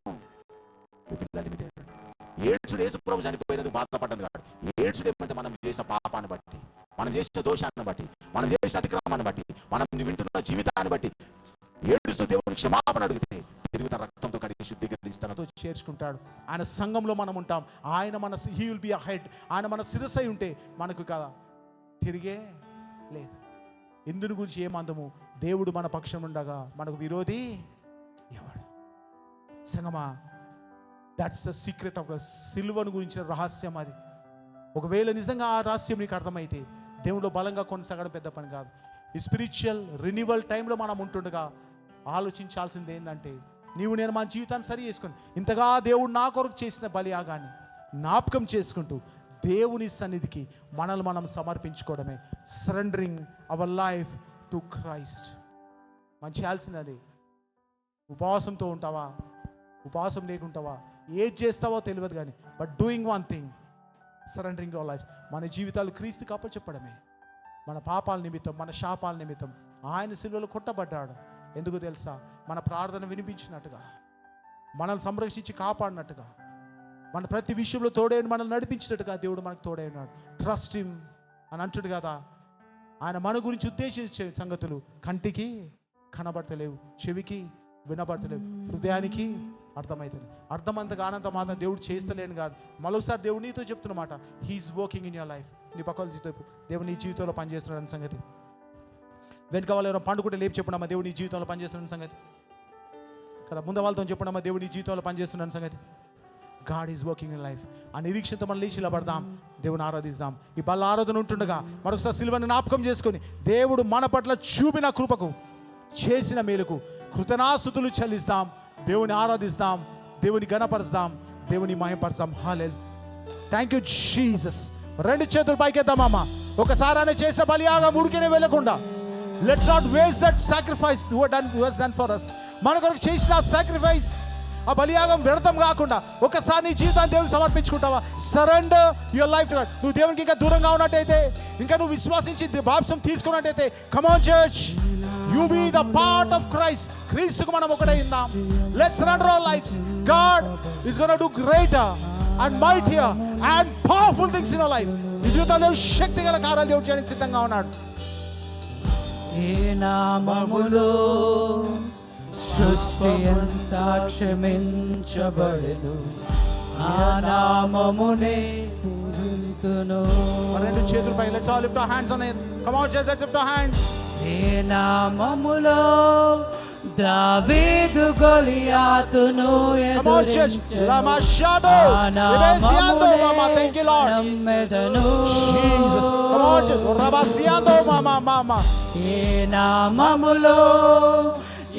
మీ పిల్లల నిమిత్తం ఏడ్చుడు. యేసు ప్రభు చనిపోయినందుకు బాధపడ్డాడు కాదు. ఏడ్చుడు ఏమంటే మనం చేసిన పాపాన్ని బట్టి, మనం చేసిన దోషాన్ని బట్టి, మనం చేసిన అతిక్రమాన్ని బట్టి, మనం వింటున్న జీవితాన్ని బట్టి ఏడుస్తూ దేవుని క్షమాపణ అడిగితే తిరిగి తన రక్తంతో కడిగి శుద్ధీకరిస్తానతో చేర్చుకుంటాడు. ఆయన సంఘంలో మనం ఉంటాం. ఆయన మన he will be a head. ఆయన మన శిరస్సై ఉంటే మనకు కదా తిరిగే లేదు. ఇందుని గురించి ఏమందము? దేవుడు మన పక్షం ఉండగా మనకు విరోధి ఎవడు? సంగమా, that's the secret of the సిల్వను గురించిన రహస్యం అది. ఒకవేళ నిజంగా ఆ రహస్యం నీకు అర్థమైతే దేవుడిలో బలంగా కొనసాగడం పెద్ద పని కాదు. ఈ స్పిరిచువల్ రినివల్ టైంలో మనం ఉంటుండగా ఆలోచించాల్సింది ఏంటంటే, నీవు నేను మన జీవితాన్ని సరి చేసుకుని ఇంతగా దేవుడు నా కొరకు చేసిన బలియాగాన్ని జ్ఞాపకం చేసుకుంటూ దేవుని సన్నిధికి మనల్ని మనం సమర్పించుకోవడమే. Surrendering our life to Christ. మనం చేయాల్సింది అది. ఉపవాసంతో ఉంటావా, ఉపవాసం లేకుంటావా, ఏది చేస్తావో తెలియదు కానీ, but doing one thing, surrendering our life. మన జీవితాలు క్రీస్తుకి అప్పచెప్పడమే. మన పాపాల నిమిత్తం, మన శాపాల నిమిత్తం ఆయన సిలువలో కొట్టబడ్డాడు. ఎందుకు తెలుసా? మన ప్రార్థన వినిపించినట్టుగా, మనల్ని సంరక్షించి కాపాడినట్టుగా, మన ప్రతి విషయంలో తోడైన మనల్ని నడిపించినట్టుగా దేవుడు మనకు తోడై ఉన్నాడు. ట్రస్ట్ హిమ్ అని అంటాడు కదా. ఆయన మన గురించి ఉద్దేశించే సంగతులు కంటికి కనబడతలేవు, చెవికి వినబడతలేవు, హృదయానికి అర్థమవుతుంది. అర్థమంతగా ఆనంద మాత్రం దేవుడు చేస్తలేను కాదు. మరోసారి దేవుడు నీతో చెప్తున్నమాట, he is working in your life. నీ పక్కల జీవితం దేవుడు నీ జీవితంలో పనిచేస్తున్నాడని సంగతి. వెనుక వాళ్ళు ఎవరైనా పండుకుంటే లేపు చెప్పడమ్మా, దేవుడు నీ జీవితంలో పనిచేస్తున్న సంగతి కదా. ముందు వాళ్ళతో చెప్పడమ్మా, దేవుడు నీ జీవితంలో పనిచేస్తున్న సంగతి. God is working in life. ఆ నిరీక్షణతో మనం లేచి నిలబడదాం, దేవుని ఆరాధిస్తాం. ఈ బల్ల ఆరాధన ఉంటుండగా మరొకసారి సిలువను జ్ఞాపకం చేసుకొని దేవుడు మన పట్ల చూపిన కృపకు, చేసిన మేలుకు కృతజ్ఞతాస్తుతులు చెల్లిస్తాం, దేవుని ఆరాధిస్తాం, దేవుని గణపరుస్తాం, దేవుని మహిమపరుస్తాం. హల్లెలూయా. Thank you Jesus. రెండు చేతులు పైకెద్దామమ్మా. ఒకసారి ఆయన చేసిన బలియాగం ఉడికినే వెళ్ళకుండా, let's not waste that sacrifice who has done for us. మన కొరకు చేసిన సాక్రిఫైస్, ఆ బలియాగం వ్యర్థం కాకుండా ఒకసారి నీ జీవితాన్ని దేవునికి సమర్పించుకుంటావా? Surrender your life to God. నువ్వు దేవునికి ఇంకా దూరంగా ఉన్నట్టయితే, ఇంకా నువ్వు విశ్వాసించి బాప్సం తీసుకున్నట్టయితే, come on church, you be the part of Christ. క్రీస్తుకు మనం ఒకటే ఉన్నాం. Let's surrender our lifes. God is gonna do greater and mightier and powerful things in our life. నీ జీవితంలో శక్తిగల కార్యాలు దేవుడు చేయడానికి సిద్ధంగా ఉన్నాడు. ఏ నామములో సృష్టి అంతా క్షమించబడెను, ఆ నామమునే పూజింతును. రెండు చేతుల పై, let's all lift our hands on it. Come on church, let's lift our hands. ఏ నామములో దావీదు గొలియాతును ఎదురించెను, ఆ నామమునే నమ్మెదను. ఏ నామములో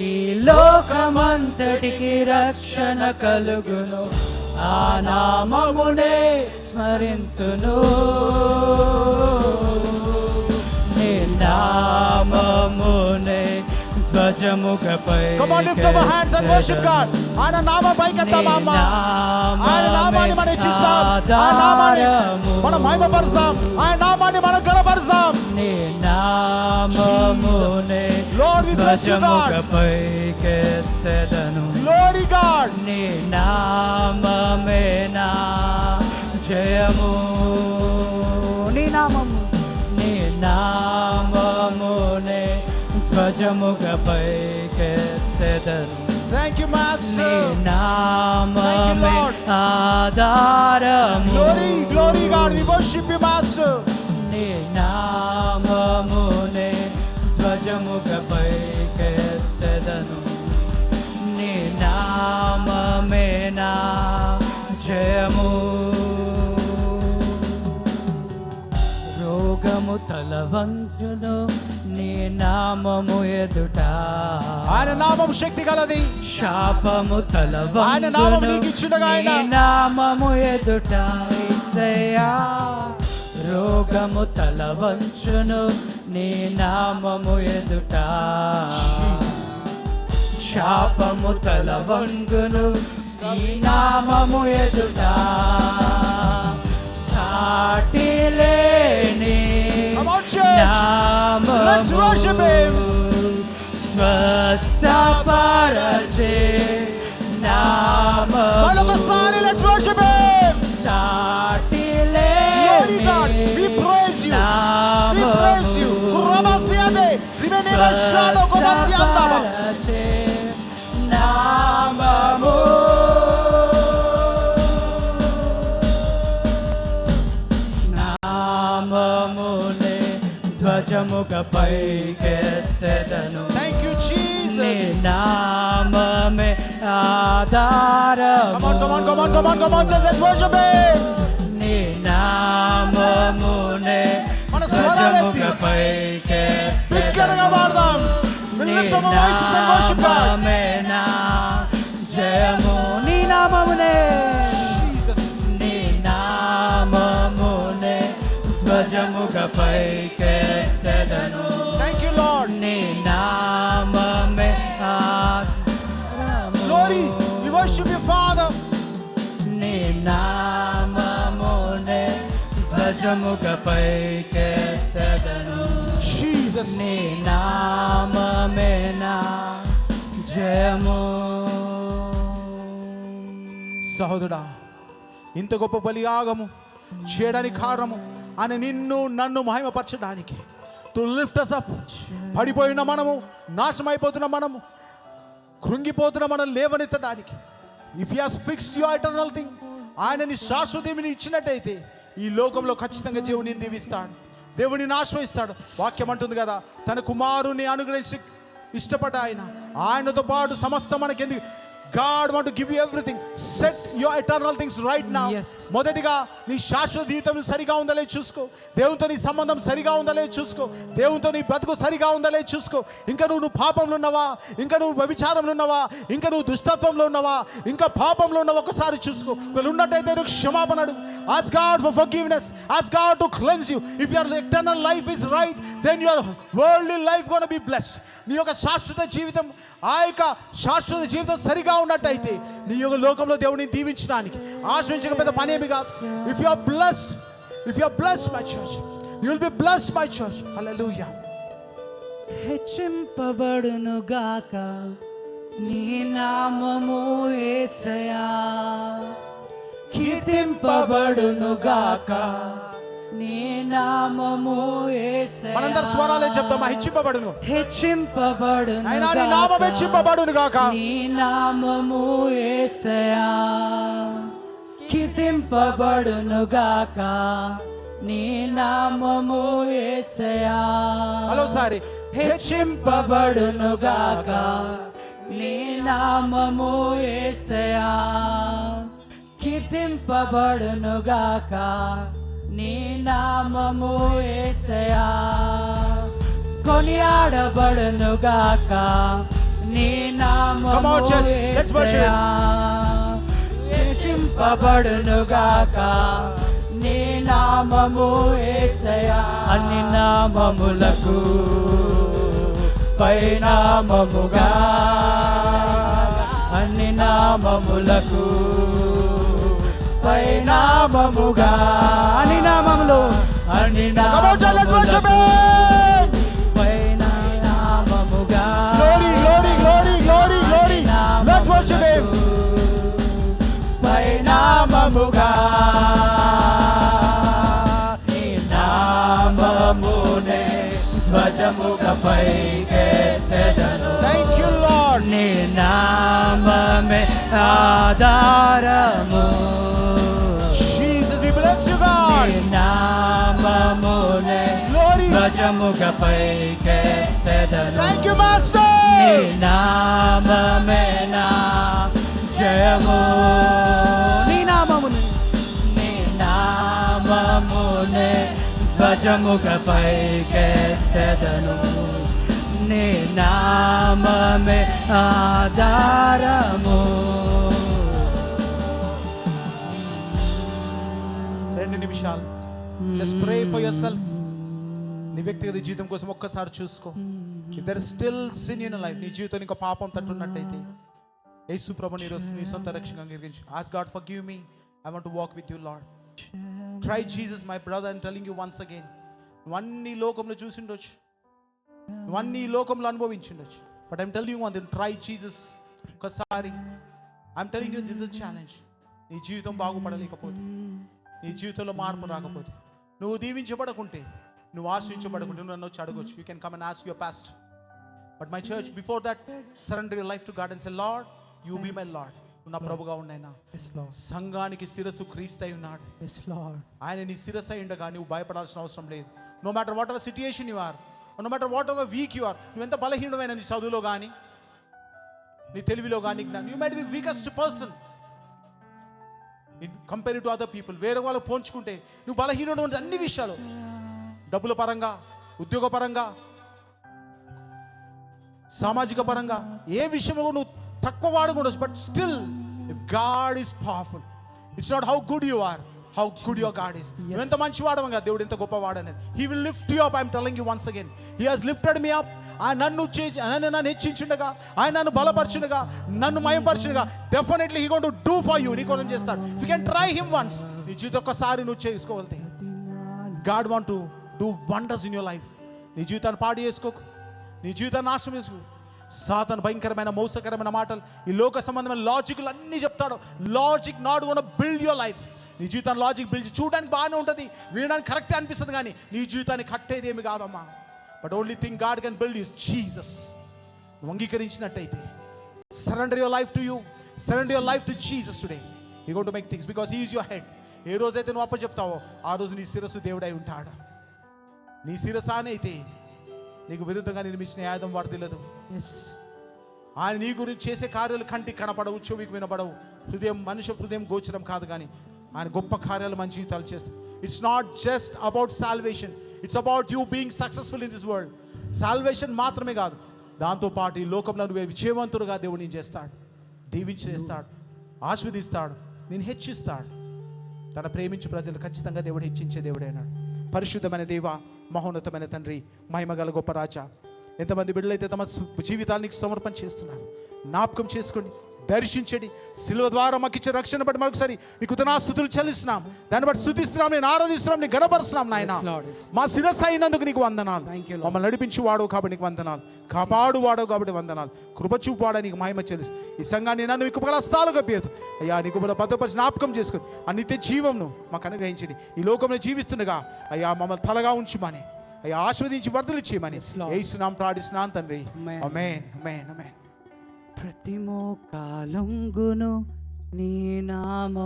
ఈ లోకమంతటికి రక్షణ కలుగును, ఆ నామమునే స్మరింతును. నీ నామమునే ధ్వజముఖపై. Come on, lift up our hands and worship God. ఆయన నామం పైకెత్తామా. ఆయన నామాన్ని మనం ఇచ్చిస్తాం, ఆయన నామాన్ని మనం మహిమపరుస్తాం, ఆయన నామాన్ని మనం గణపరుస్తాం. నీ నామమునే Lord, we bless you, God. ధ్వజముఖపై కెత్తెదను. Lord, Glory God. నీ నామమే నా జయము, నీ నామము, నీ నామమునే ధ్వజముగా పైకెత్తెదను. Thank you, నీ Master. నామమే ఆధారము, Glory, glory God. We worship you, Master. నీ నామమునే ధ్వజముగా పైకెత్తెదను. నీ నామమే నా జయము. రోగము తలవంచును నీ నామము ఎదుట, ఆయన నామం శక్తి గలది. శాపము ఆయన నామము తలవంచును నీకు ఇచ్చుటగా ఆయన. నీ నామము ఎదుట యేసయ్యా. రోగము తలవంచును నీ నామము ఎదుట, శాపము తలవంగును నీ నామము ఎదుట. సాటి లేని Come on, church. Let's worship him. స్వస్థపరచే నామము, మరొకసారి let's worship him. సాటి Glory God. We లేని praise you. We praise you. Rabasiade. Rimeneva shado kobasiandaba. స్వస్థపరచే నామము. నామమునే ధ్వజముగా పైకెత్తెదను. Thank you, నీ Jesus. నామమే ఆధారము, Come on, come on, come on, come on, come on, church. Let's worship him. నీ నామమునే మన స్వరాలెత్తి ధ్వజముగా పైకెత్తెదను. బిగ్గరగా పాడదాం. We'll నీ lift up our voices and worship God. నామమే నా జయము, నీ నామమునే, Jesus. నీ నామమునే ధ్వజముగా పైకెత్తెదను. Thank you, Lord. నీ నామమే ఆధారము. Glory. We worship you, Father. నీ నామమునే ధ్వజముగా పైకెత్తెదను. Jesus. నీ నామమే నా జయము. సహోదరుడా, ఇంత గొప్ప బలియాగము చేయడానికి కారణము ఆయన నిన్ను నన్ను మహిమపరచడానికి. To lift us up. పడిపోయిన మనము, నాశనం అయిపోతున్న మనము, కృంగిపోతున్న మనం లేవనెత్తడానికి. If you has fixed your eternal thing, ఆయనని శాశ్వతమిని ఇచ్చినట్టయితే ఈ లోకంలో ఖచ్చితంగా దేవుని దీవిస్తాడు, దేవుని ఆశ్రయిస్తాడు. వాక్యం అంటుంది కదా, తన కుమారుని అనుగ్రహించి ఇష్టపడ్డ ఆయనతో పాటు సమస్తం మనకి. God want to give you everything. Set your eternal things right now. Yes. మొదటిగా నీ శాశ్వత జీవితం సరిగా ఉందా లేదు చూసుకో. దేవునితో నీ సంబంధం సరిగా ఉందా లేదు చూసుకో. దేవునితో నీ బ్రతుకు సరిగా ఉందా లేదు చూసుకో. ఇంకా నువ్వు పాపంలో ఉన్నావా, ఇంకా నువ్వు వ్యభిచారంలో ఉన్నావా, ఇంకా నువ్వు దుష్టత్వంలో ఉన్నావా, ఇంకా పాపంలో ఉన్నావా, ఒకసారి చూసుకో. ఒకవేళ ఉన్నట్టయితే నువ్వు క్షమాపణ అడుగు. Ask God for forgiveness. Ask God to cleanse you. If your eternal life is right, then your worldly life going to be blessed. నీ యొక్క శాశ్వత జీవితం, ఆ యొక్క శాశ్వత జీవితం సరిగా ఉన్నట్టయితే నీ యొక్క లోకంలో దేవుడిని దీవించడానికి ఆశ్రయించక పెద్ద పనేమి కాదు. If you are blessed, if you are blessed my church, you will be blessed my church. హల్లెలూయా. హెచ్చింపబడును గాక నీ నామము యేసయ్యా, కీర్తింపబడును గాక నీ నామము యేసయ్యా. మనందరం స్వరాలే చెప్తామా? హెచ్చింపబడును, హెచ్చింపబడును అయినా నీ నామం హెచ్చింపబడును గాక. నీ నామము యేసయ్యా, కీర్తింపబడును గాక నీ నామము యేసయ్యా. మరోసారి హెచ్చింపబడును గాక నీ నామము యేసయ్యా, కీర్తింపబడును గాక నీ నామము యేసయ్యా. కొనియాడబడును గాక నీ నామము Come on, church. Let's worship. యేసయ్యా, హెచ్చింపబడును గాక నీ నామము యేసయ్యా. అన్ని నామములకు పైనామముగా, అన్ని నామములకు పైనామముగా, అన్ని నామములు, అన్ని Come on, church, let's worship నామములకు him. పైనామముగా, Glory, glory, glory, glory, glory. Let's worship him. నామముగా నీ నామమునే ధ్వజముగా పైకెత్తెదను. Thank you, Lord. నీ నామమే ఆధారము. Jesus, we bless you, God. నీ నామమునే Glory. ధ్వజముగా పైకెత్తెదను. Thank you, Master. నీ నామమే నా జయము. నీ నామమునే నీ నామమునే ధ్వజముగా పైకెత్తెదను. నీ నామమే ఆధారము. 2 నిమిషాలు just pray for yourself. నీ వ్యక్తిగత జీవితం కోసం ఒక్కసారి చూసుకో. If there is still sin in life, నీ జీవితం ఇంకా పాపం తట్టున్నట్టయితే యేసు ప్రభు నీ రోజు నీ సొంత రక్షణగా అంగీకరించు. Ask God forgive me, I want to walk with you Lord. Try Jesus my brother. I'm telling you once again, నువ్వన్నీ లోకంలో చూసిండొచ్చు, నువ్వన్నీ లోకంలో అనుభవించుండొచ్చు, but I'm telling you one thing, try Jesus ఒకసారి. I'm telling you this is challenge. నీ జీవితం బాగుపడలేకపోతే, నీ జీవితంలో మార్పు రాకపోతే, నువ్వు దీవించబడకుంటే, నువ్వు ఆశ్రయించబడకుంటే, నువ్వు నన్ను వచ్చి అడగొచ్చు. You can come and ask your past. But my church, before that surrender your life to God and say, Lord you be my Lord. నువ్వు నా ప్రభుగా ఉన్నాయినా. సంఘానికి శిరస్సు క్రీస్తు అయి ఉన్నాడు. ఆయన నీ శిరస్సు అయి ఉండగా నువ్వు భయపడాల్సిన అవసరం లేదు. No matter whatever situation you are, no matter whatever weak you are, నువ్వు ఎంత బలహీనమైన నీ చదువులో కానీ, నీ తెలివిలో కానీ, you might be weakest person in compare to other people. వేరే వాళ్ళు పోల్చుకుంటే నువ్వు బలహీనుడు ఉంటే అన్ని విషయాలు, డబ్బుల పరంగా, ఉద్యోగ పరంగా, సామాజిక పరంగా, ఏ విషయంలో నువ్వు తక్కువ వాడుకుండొచ్చు. But still if God is powerful, it's not how good you are, how good your God is. నువ్వు ఎంత మంచి వాడవంగా, దేవుడు ఎంత గొప్ప వాడనేది. He will lift you up. I'm telling you once again, he has lifted me up. ఆయన నన్ను హెచ్చించుండగా, ఆయన నన్ను బలపరచుండగా, నన్ను మయంపరచుండగా, definitely he going to do for you. నీ కోసం చేస్తాడు. If you can try him once, నీ జీవితం ఒక్కసారి నువ్వు చేసుకోగలితే, God want to do wonders in your life. నీ జీవితాన్ని పాడు చేసుకోకు, నీ జీవితాన్ని నాశనం చేసుకో. సాతాను భయంకరమైన మోసకరమైన మాటలు, ఈ లోక సంబంధమైన లాజిక్లు అన్నీ చెప్తాడు. Logic not gonna build your life. నీ జీవితాన్ని లాజిక్ బిల్డ్ చూడడానికి బాగానే ఉంటుంది, వినడానికి కరెక్టే అనిపిస్తుంది, కానీ నీ జీవితాన్ని కట్టేది ఏమి కాదమ్మా. But only thing God can build is Jesus. నువ్వు అంగీకరించినట్టయితే, surrender your life to you, surrender your life to Jesus today. You going to make things because he is your head. ఏ రోజైతే నువ్వు అప్పచెప్తావో ఆ రోజు నీ శిరస్సు దేవుడై ఉంటాడు. నీ శిరస్సానే అయితే నీకు విరుద్ధంగా నిర్మించిన ఆయుధం వర్ధిల్లదు. ఆయన నీ గురించి చేసే కార్యాలు కంటికి కనపడవు, చెవికి వినపడవు, మనిషి హృదయం గోచరం కాదు, కానీ ఆయన గొప్ప కార్యాలు మన జీవితాలు చేస్తాయి. It's not just about salvation, it's about you being successful in this world. Salvation మాత్రమే కాదు, దాంతోపాటు ఈ లోకంలో నువ్వు విజయవంతుడుగా దేవుడు నేను చేస్తాడు, దీవించి చేస్తాడు, ఆశీర్వదిస్తాడు, నేను హెచ్చిస్తాడు. తన ప్రేమించు ప్రజలు ఖచ్చితంగా దేవుడు హెచ్చించే దేవుడైనాడు. పరిశుద్ధమైన దేవ, మహోన్నతమైన తండ్రి, మహిమగల గొప్ప రాజా, ఎంతమంది బిడ్డలైతే తమ జీవితాన్ని సమర్పణ చేస్తున్నారు, జ్ఞాపకం చేసుకోండి, దర్శించండి. శిలువ ద్వారా మాకు ఇచ్చే రక్షణ బట్టి మరొకసారి నీకు స్తుతులు చెల్లిస్తున్నాం, దాన్ని బట్టి స్తుతిస్తున్నాం, నేను ఆరాధిస్తున్నాం, నేను గణపరుస్తున్నాం. నాయన, మా శిరస్సు అయినందుకు నీకు వందనాలు. మమ్మల్ని నడిపించి వాడవు కాబట్టి నీకు వందనాలు, కాపాడు వాడవు కాబట్టి వందనాలు, కృపచూపు వాడ నీకు మహిమ చెల్లిస్తు. ఈ సంఘాన్ని నన్ను నీకు హస్తాలు కప్పేదు అయ్యా, నీకు భద్రపరిచి జ్ఞాపకం చేసుకుని ఆ నిత్య జీవంను మాకు అనుగ్రహించండి. ఈ లోకంలో జీవిస్తుండగా అయ్యా మమ్మల్ని తలగా ఉంచుమని, అయ్యా ఆస్వాదించి వర్ధలు చేయమని యేసునామమున ప్రార్థిస్తున్నాను తండ్రి. ఆమేన్, ఆమేన్, ఆమేన్. ప్రతి మోకాలంగును నీ నామం